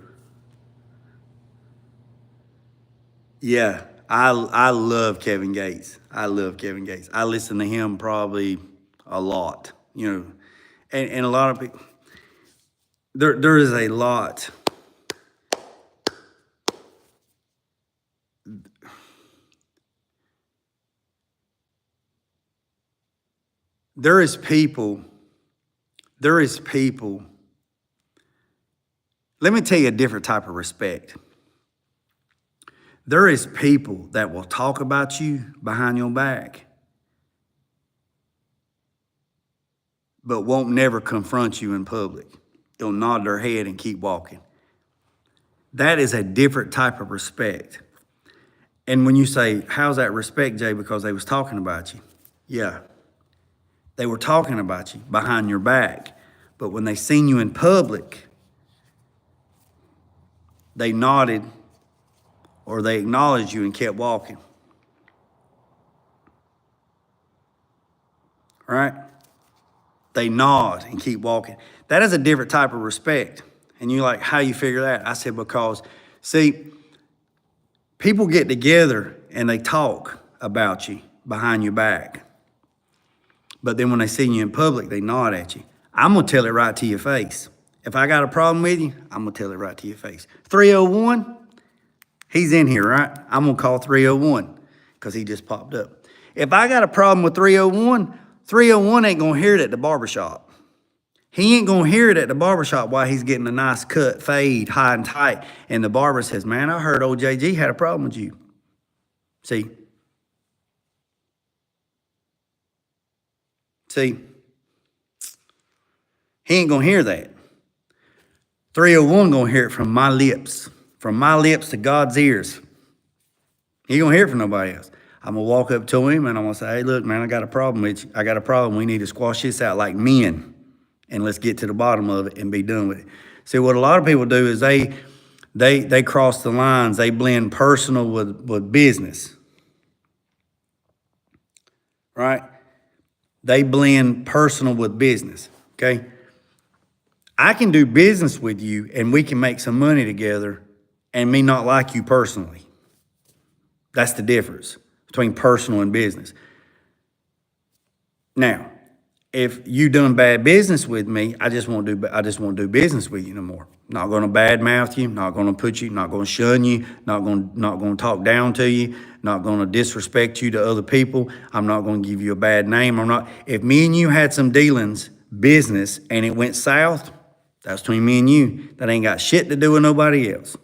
Yeah, I love Kevin Gates. I love Kevin Gates. I listen to him probably a lot, and a lot of people. There is a lot. There is people. Let me tell you a different type of respect. There is people that will talk about you behind your back, but won't never confront you in public. They'll nod their head and keep walking. That is a different type of respect. And when you say, how's that respect, Jay? Because they was talking about you. Yeah. They were talking about you behind your back. But when they seen you in public, they nodded or they acknowledged you and kept walking. Right? They nod and keep walking. That is a different type of respect. And you're like, how you figure that? I said, because, see, people get together and they talk about you behind your back. But then when they see you in public, they nod at you. I'm going to tell it right to your face. If I got a problem with you, I'm going to tell it right to your face. 301, he's in here, right? I'm going to call 301 because he just popped up. If I got a problem with 301, 301 ain't going to hear it at the barbershop. He ain't going to hear it at the barbershop while he's getting a nice cut, fade, high and tight. And the barber says, man, I heard old JG had a problem with you. See, he ain't going to hear that. 301 going to hear it from my lips to God's ears. He going to hear it from nobody else. I'm going to walk up to him and I'm going to say, hey, look, man, I got a problem with you. I got a problem. We need to squash this out like men and let's get to the bottom of it and be done with it. See, what a lot of people do is they cross the lines. They blend personal with business, right? They blend personal with business, okay? I can do business with you and we can make some money together and me not like you personally. That's the difference between personal and business. Now, if you done bad business with me, I just won't do business with you no more. Not going to badmouth you, not going to put you, not going to shun you, not going to talk down to you, not going to disrespect you to other people. I'm not going to give you a bad name. If me and you had some dealings, business, and it went south, that's between me and you. That ain't got shit to do with nobody else.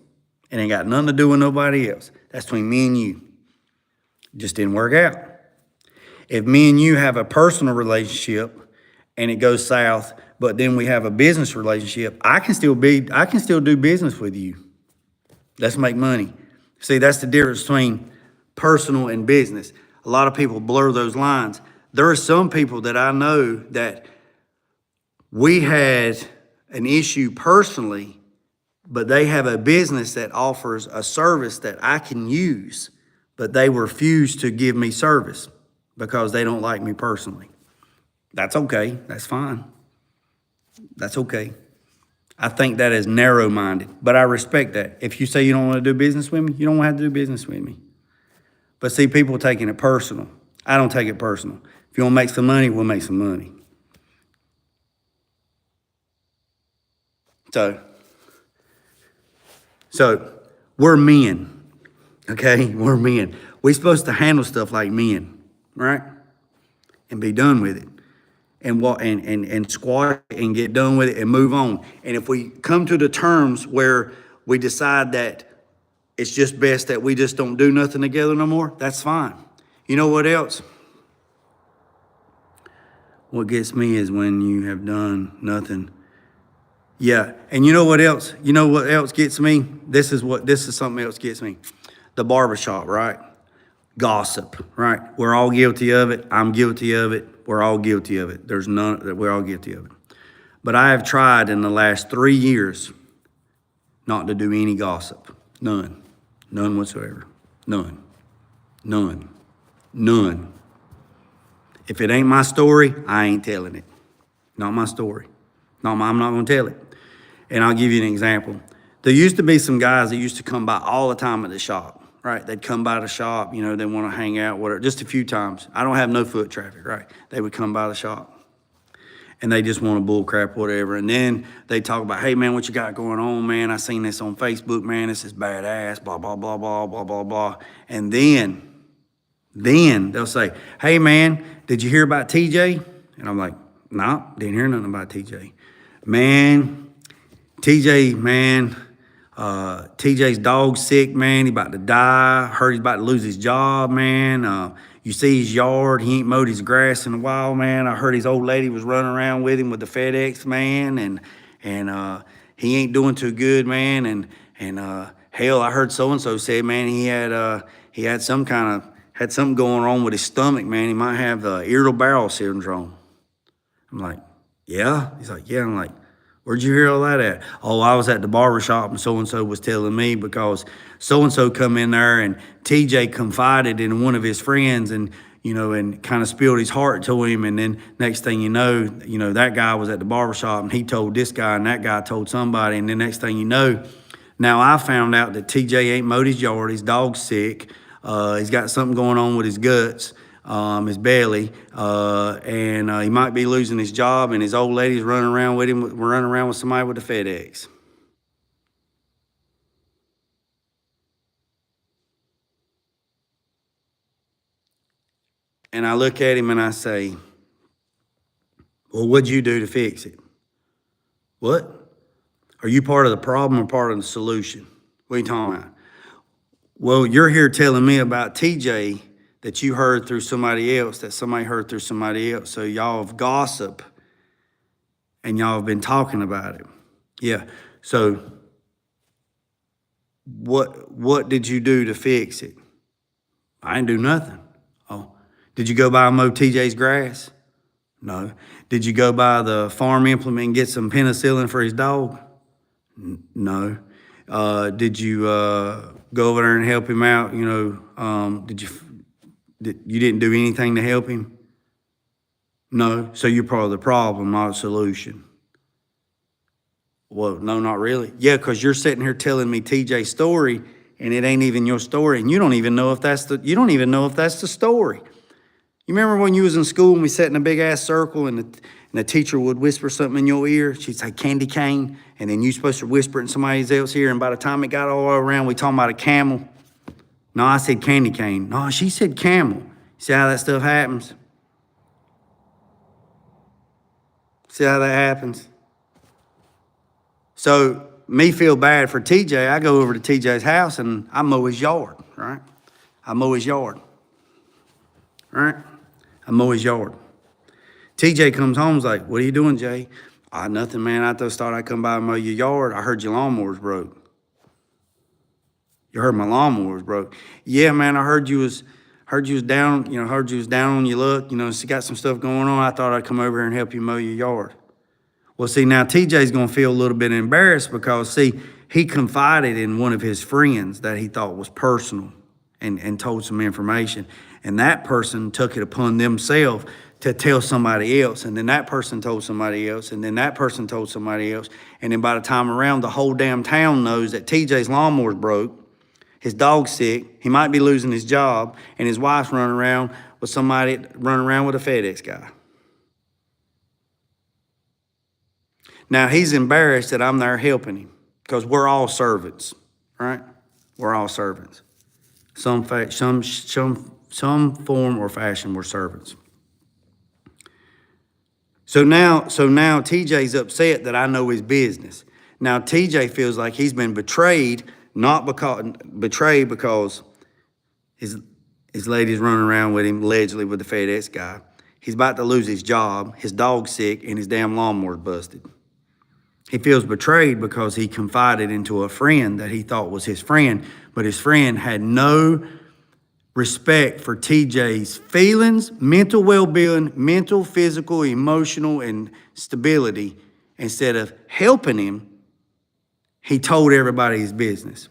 It ain't got nothing to do with nobody else. That's between me and you. It just didn't work out. If me and you have a personal relationship and it goes south, but then we have a business relationship, I can still do business with you. Let's make money. See, that's the difference between personal and business. A lot of people blur those lines. There are some people that I know that we had an issue personally, but they have a business that offers a service that I can use, but they refuse to give me service because they don't like me personally. That's okay. That's fine. That's okay. I think that is narrow-minded, but I respect that. If you say you don't want to do business with me, you don't have to do business with me. But see, people taking it personal. I don't take it personal. If you want to make some money, we'll make some money. So we're men, okay? We're men. We're supposed to handle stuff like men, right? And be done with it. and squash it and get done with it and move on. And if we come to the terms where we decide that it's just best that we just don't do nothing together no more, that's fine. You know what else? What gets me is when you have done nothing. Yeah, and you know what else? You know what else gets me? This is something else gets me. The barbershop, right? Gossip, right? We're all guilty of it. I'm guilty of it. We're all guilty of it. We're all guilty of it. But I have tried in the last 3 years not to do any gossip. None. None whatsoever. None. None. None. If it ain't my story, I ain't telling it. Not my story. I'm not going to tell it. And I'll give you an example. There used to be some guys that used to come by all the time at the shop, right? They'd come by the shop, you know, they want to hang out, whatever, just a few times. I don't have no foot traffic, right? They would come by the shop and they just want to bull crap, whatever. And then they talk about, hey, man, what you got going on, man? I seen this on Facebook, man. This is badass, blah, blah, blah, blah, blah, blah, blah. And then they'll say, hey, man, did you hear about TJ? And I'm like, no, didn't hear nothing about TJ. Man, TJ's dog's sick, man. He about to die. Heard he's about to lose his job, man. You see his yard. He ain't mowed his grass in a while, man. I heard his old lady was running around with him with the FedEx, man. And he ain't doing too good, man. And hell, I heard so-and-so say, man, he had something going on with his stomach, man. He might have irritable bowel syndrome. I'm like, yeah? He's like, yeah. I'm like, where'd you hear all that at? Oh, I was at the barbershop and so-and-so was telling me because so-and-so come in there and TJ confided in one of his friends and, you know, and kind of spilled his heart to him. And then next thing you know, that guy was at the barbershop and he told this guy and that guy told somebody. And then next thing you know, now I found out that TJ ain't mowed his yard. His dog's sick. He's got something going on with his guts. His belly, and he might be losing his job, and his old lady's running around with somebody with a FedEx. And I look at him and I say, well, what'd you do to fix it? What? Are you part of the problem or part of the solution? What are you talking about? Well, you're here telling me about TJ that you heard through somebody else, that somebody heard through somebody else. So y'all have gossiped and y'all have been talking about it. Yeah. So what did you do to fix it? I didn't do nothing. Oh, did you go by and mow TJ's grass? No. Did you go by the farm implement and get some penicillin for his dog? No. Did you go over there and help him out? You know, you didn't do anything to help him? No. So you're part of the problem, not a solution. Well, no, not really. Yeah, because you're sitting here telling me TJ's story, and it ain't even your story, and you don't even know if that's the story. You remember when you was in school and we sat in a big ass circle and the teacher would whisper something in your ear? She'd say candy cane, and then you supposed to whisper it in somebody else's ear, and by the time it got all the way around, we talking about a camel. No, I said candy cane. No, she said camel. See how that stuff happens? See how that happens? So me feel bad for TJ. I go over to TJ's house and I mow his yard, right? I mow his yard, right? I mow his yard. TJ comes home, is like, what are you doing, Jay? Nothing, man. I just thought I'd come by and mow your yard. I heard your lawnmower's broke. You heard my lawnmower's broke. Yeah, man, I heard you was down, heard you was down on your luck. She got some stuff going on. I thought I'd come over here and help you mow your yard. Well, see, now TJ's going to feel a little bit embarrassed because, see, he confided in one of his friends that he thought was personal and told some information. And that person took it upon themselves to tell somebody else. And then that person told somebody else. And then that person told somebody else. And then by the time around, the whole damn town knows that TJ's lawnmower's broke. His dog's sick. He might be losing his job. And his wife's running around with a FedEx guy. Now, he's embarrassed that I'm there helping him because we're all servants, right? We're all servants. Some form or fashion, we're servants. So now TJ's upset that I know his business. Now TJ feels like he's been betrayed, because his lady's running around with him, allegedly with the FedEx guy. He's about to lose his job, his dog's sick, and his damn lawnmower's busted. He feels betrayed because he confided into a friend that he thought was his friend, but his friend had no respect for TJ's feelings, mental well-being, mental, physical, emotional, and stability. Instead of helping him, he told everybody his business.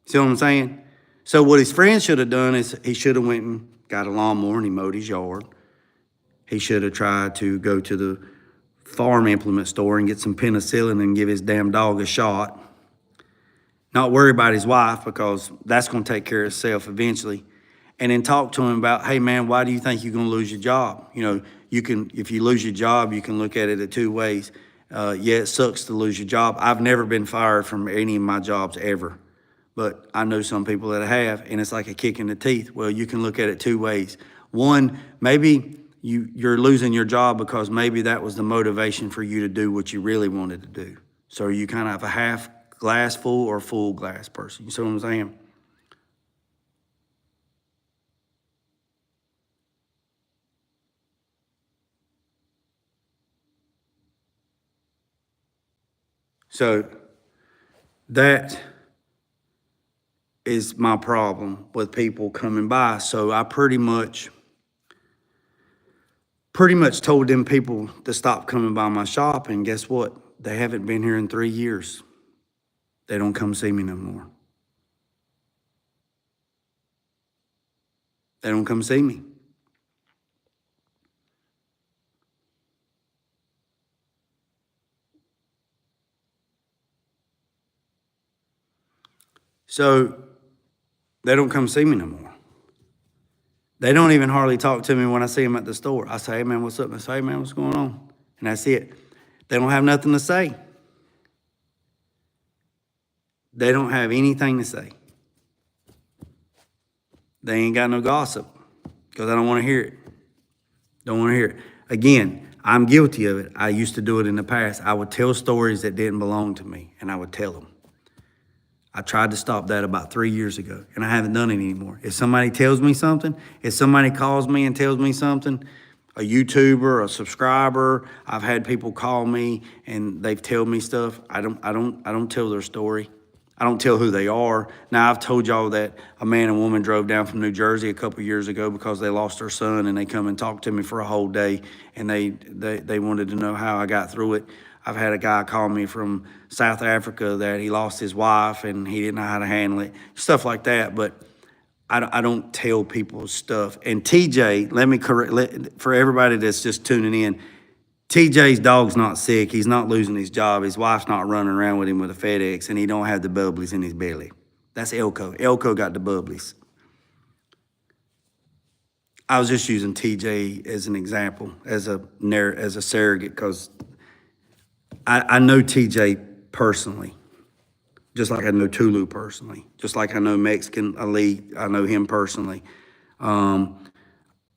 See what I'm saying? So what his friend should have done is he should have went and got a lawnmower and he mowed his yard. He should have tried to go to the farm implement store and get some penicillin and give his damn dog a shot. Not worry about his wife, because that's going to take care of itself eventually. And then talk to him about, hey man, why do you think you're going to lose your job? You know, if you lose your job, you can look at it 2 ways. Yeah, it sucks to lose your job. I've never been fired from any of my jobs ever, but I know some people that have, and it's like a kick in the teeth. Well, you can look at it 2 ways. One, maybe you're losing your job because maybe that was the motivation for you to do what you really wanted to do. So you kind of have a half glass full or full glass person. You see what I'm saying? So that is my problem with people coming by. So I pretty much told them people to stop coming by my shop, and guess what? They haven't been here in 3 years. They don't come see me no more. They don't come see me. So they don't come see me no more. They don't even hardly talk to me when I see them at the store. I say, hey man, what's up? They say, hey man, what's going on? And that's it. They don't have nothing to say. They don't have anything to say. They ain't got no gossip because I don't want to hear it. Don't want to hear it. Again, I'm guilty of it. I used to do it in the past. I would tell stories that didn't belong to me, and I would tell them. I tried to stop that about 3 years ago, and I haven't done it anymore. If somebody tells me something, if somebody calls me and tells me something, a YouTuber, a subscriber, I've had people call me and they've told me stuff. I don't tell their story. I don't tell who they are. Now, I've told y'all that a man and woman drove down from New Jersey a couple years ago because they lost their son, and they come and talk to me for a whole day, and they wanted to know how I got through it. I've had a guy call me from South Africa that he lost his wife and he didn't know how to handle it, stuff like that. But I don't tell people stuff. And TJ, let me correct, for everybody that's just tuning in, TJ's dog's not sick. He's not losing his job. His wife's not running around with him with a FedEx, and he don't have the bubblies in his belly. That's Elko. Elko got the bubblies. I was just using TJ as an example, as a surrogate, because I know TJ personally, just like I know Tulu personally, just like I know Mexican Ali, I know him personally. And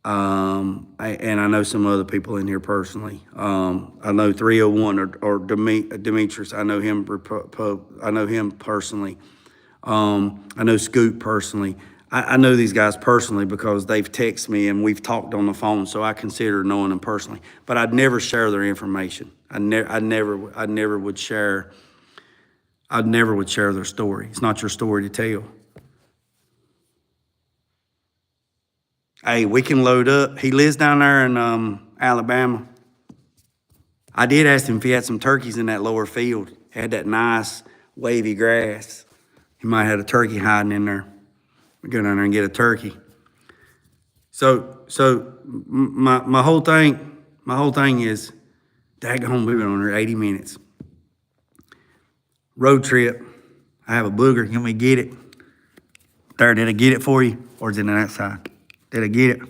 I know some other people in here personally. I know 301 or Demetrius. I know him. I know him personally. I know Scoot personally. I know these guys personally because they've texted me and we've talked on the phone. So I consider knowing them personally. But I'd never share their information. I never would share. I'd never would share their story. It's not your story to tell. Hey, we can load up. He lives down there in Alabama. I did ask him if he had some turkeys in that lower field. It had that nice wavy grass. He might have had a turkey hiding in there. We go down there and get a turkey. So my whole thing is, daggone, we've been on there 80 minutes. Road trip. I have a booger. Can we get it? There, did I get it for you? Or is it on that side? Did I get it?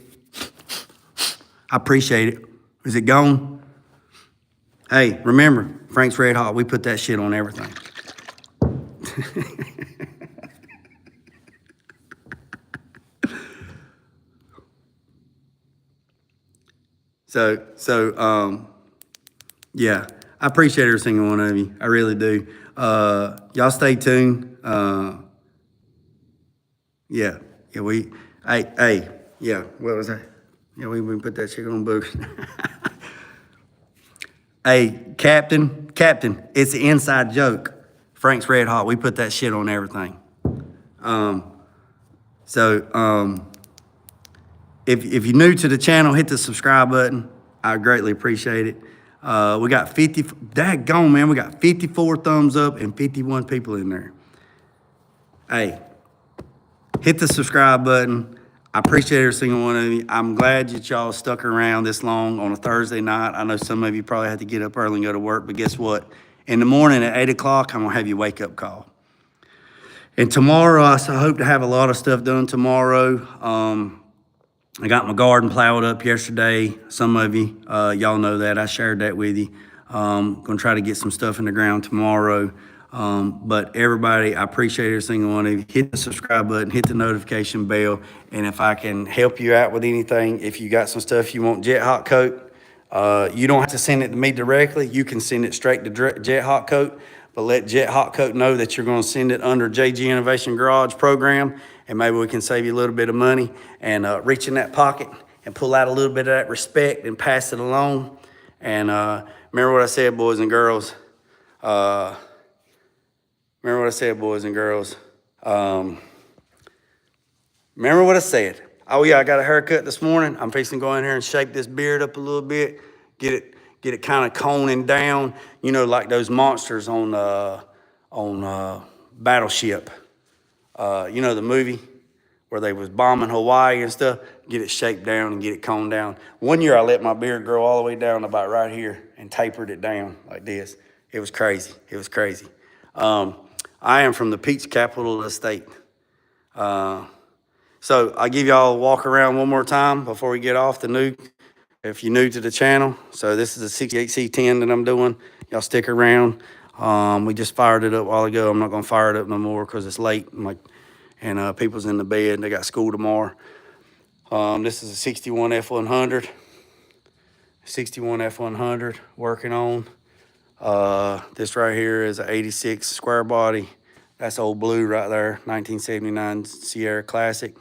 I appreciate it. Is it gone? Hey, remember, Frank's Red Hot, we put that shit on everything. Yeah, I appreciate every single one of you. I really do. Y'all stay tuned. Yeah, yeah, what was that? Yeah, we put that shit on books. Hey, Captain, it's an inside joke. Frank's Red Hot, we put that shit on everything. If you're new to the channel, hit the subscribe button. I greatly appreciate it. We got 50, daggone, man, we got 54 thumbs up and 51 people in there. Hey, hit the subscribe button. I appreciate every single one of you. I'm glad that y'all stuck around this long on a Thursday night. I know some of you probably had to get up early and go to work, but guess what? In the morning at 8 o'clock, I'm gonna have your wake up call. And tomorrow, I hope to have a lot of stuff done tomorrow. I got my garden plowed up yesterday. Some of you, y'all know that. I shared that with you. Gonna try to get some stuff in the ground tomorrow. But everybody, I appreciate every single one of you. Hit the subscribe button, hit the notification bell. And if I can help you out with anything, if you got some stuff you want Jet Hot Coat, you don't have to send it to me directly. You can send it straight to Jet Hot Coat, but let Jet Hot Coat know that you're gonna send it under JG Innovation Garage program, and maybe we can save you a little bit of money and reach in that pocket and pull out a little bit of that respect and pass it along. And remember what I said, boys and girls. Remember what I said, boys and girls. Remember what I said. Oh yeah, I got a haircut this morning. I'm fixing to go in here and shape this beard up a little bit, get it kind of coning down. You know, like those monsters on Battleship. You know the movie where they was bombing Hawaii and stuff. Get it shaped down and get it coned down. One year I let my beard grow all the way down about right here and tapered it down like this. It was crazy. It was crazy. I am from the peach capital of the state. So I'll give y'all a walk around one more time before we get off the nuke. If you're new to the channel, so this is a 68 C10 that I'm doing. Y'all stick around. We just fired it up a while ago. I'm not gonna fire it up no more because it's late. And people's in the bed. They got school tomorrow. This is a 61 F100. 61 F100 working on. This right here is an 86 square body. That's old blue right there, 1979 Sierra Classic.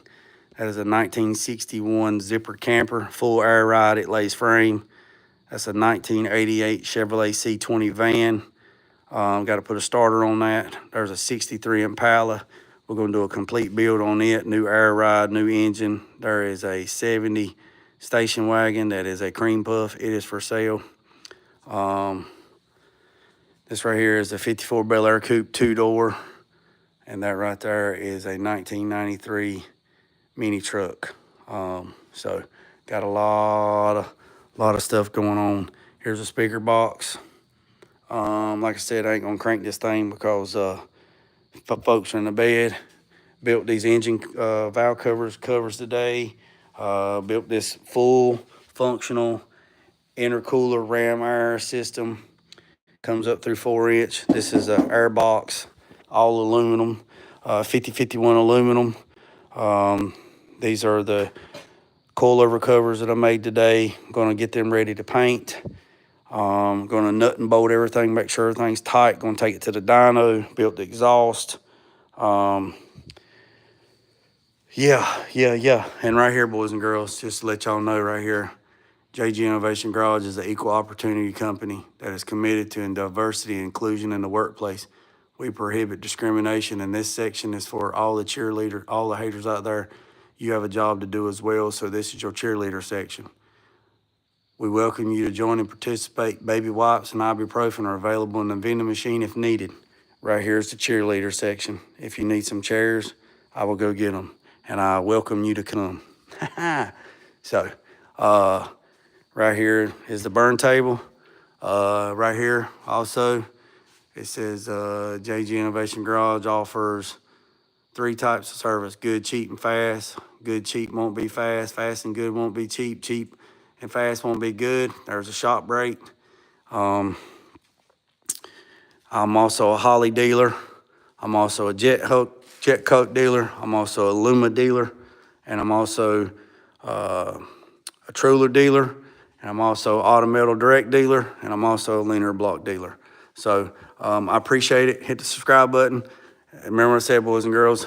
That is a 1961 zipper camper, full air ride, it lays frame. That's a 1988 Chevrolet C20 van. Got to put a starter on that. There's a 63 Impala. We're going to do a complete build on it, new air ride, new engine. There is a 70 station wagon that is a cream puff. It is for sale. This right here is a 54 Bel Air Coupe 2-door. And that right there is a 1993 mini truck. So got a lot of stuff going on. Here's a speaker box. Like I said, I ain't gonna crank this thing because folks are in the bed. Built these engine valve covers today. Built this full functional intercooler ram air system. Comes up through 4-inch. This is an air box, all aluminum, 5051 aluminum. These are the coilover covers that I made today. I'm gonna get them ready to paint. Gonna nut and bolt everything, make sure everything's tight. Gonna take it to the dyno, built the exhaust. Yeah. And right here, boys and girls, just to let y'all know right here, JG Innovation Garage is an equal opportunity company that is committed to diversity and inclusion in the workplace. We prohibit discrimination, and this section is for all the cheerleaders, all the haters out there. You have a job to do as well, so this is your cheerleader section. We welcome you to join and participate. Baby wipes and ibuprofen are available in the vending machine if needed. Right here is the cheerleader section. If you need some chairs, I will go get them, and I welcome you to come. So, right here is the burn table. Right here also, it says JG Innovation Garage offers 3 types of service: good, cheap, and fast. Good, cheap won't be fast. Fast and good won't be cheap. Cheap and fast won't be good. There's a shop break. I'm also a Holly dealer. I'm also a jet coat dealer. I'm also a Luma dealer. And I'm also a Truller dealer. and I'm also auto metal direct dealer, and I'm also a linear block dealer. So I appreciate it. Hit the subscribe button. Remember what I said, boys and girls,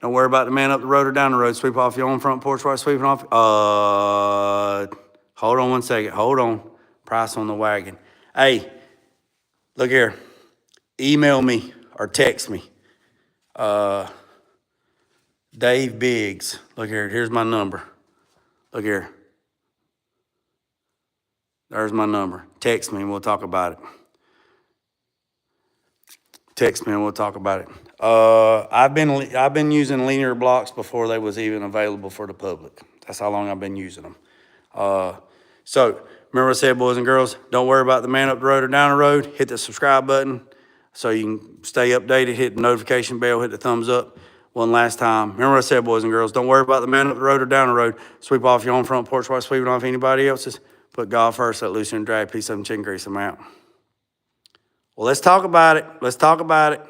don't worry about the man up the road or down the road. Sweep off your own front porch while sweeping off. Hold on 1 second. Hold on. Price on the wagon. Hey, look here. Email me or text me. Dave Biggs. Look here. Here's my number. Look here. There's my number. Text me and we'll talk about it. Text me and we'll talk about it. I've been using linear blocks before they was even available for the public. That's how long I've been using them. So remember what I said, boys and girls, don't worry about the man up the road or down the road. Hit the subscribe button so you can stay updated. Hit the notification bell, hit the thumbs up. One last time. Remember what I said, boys and girls, don't worry about the man up the road or down the road. Sweep off your own front porch while sweeping off anybody else's. Put God first, let loose and drag, piece of chicken grease them out. Well, let's talk about it. Let's talk about it.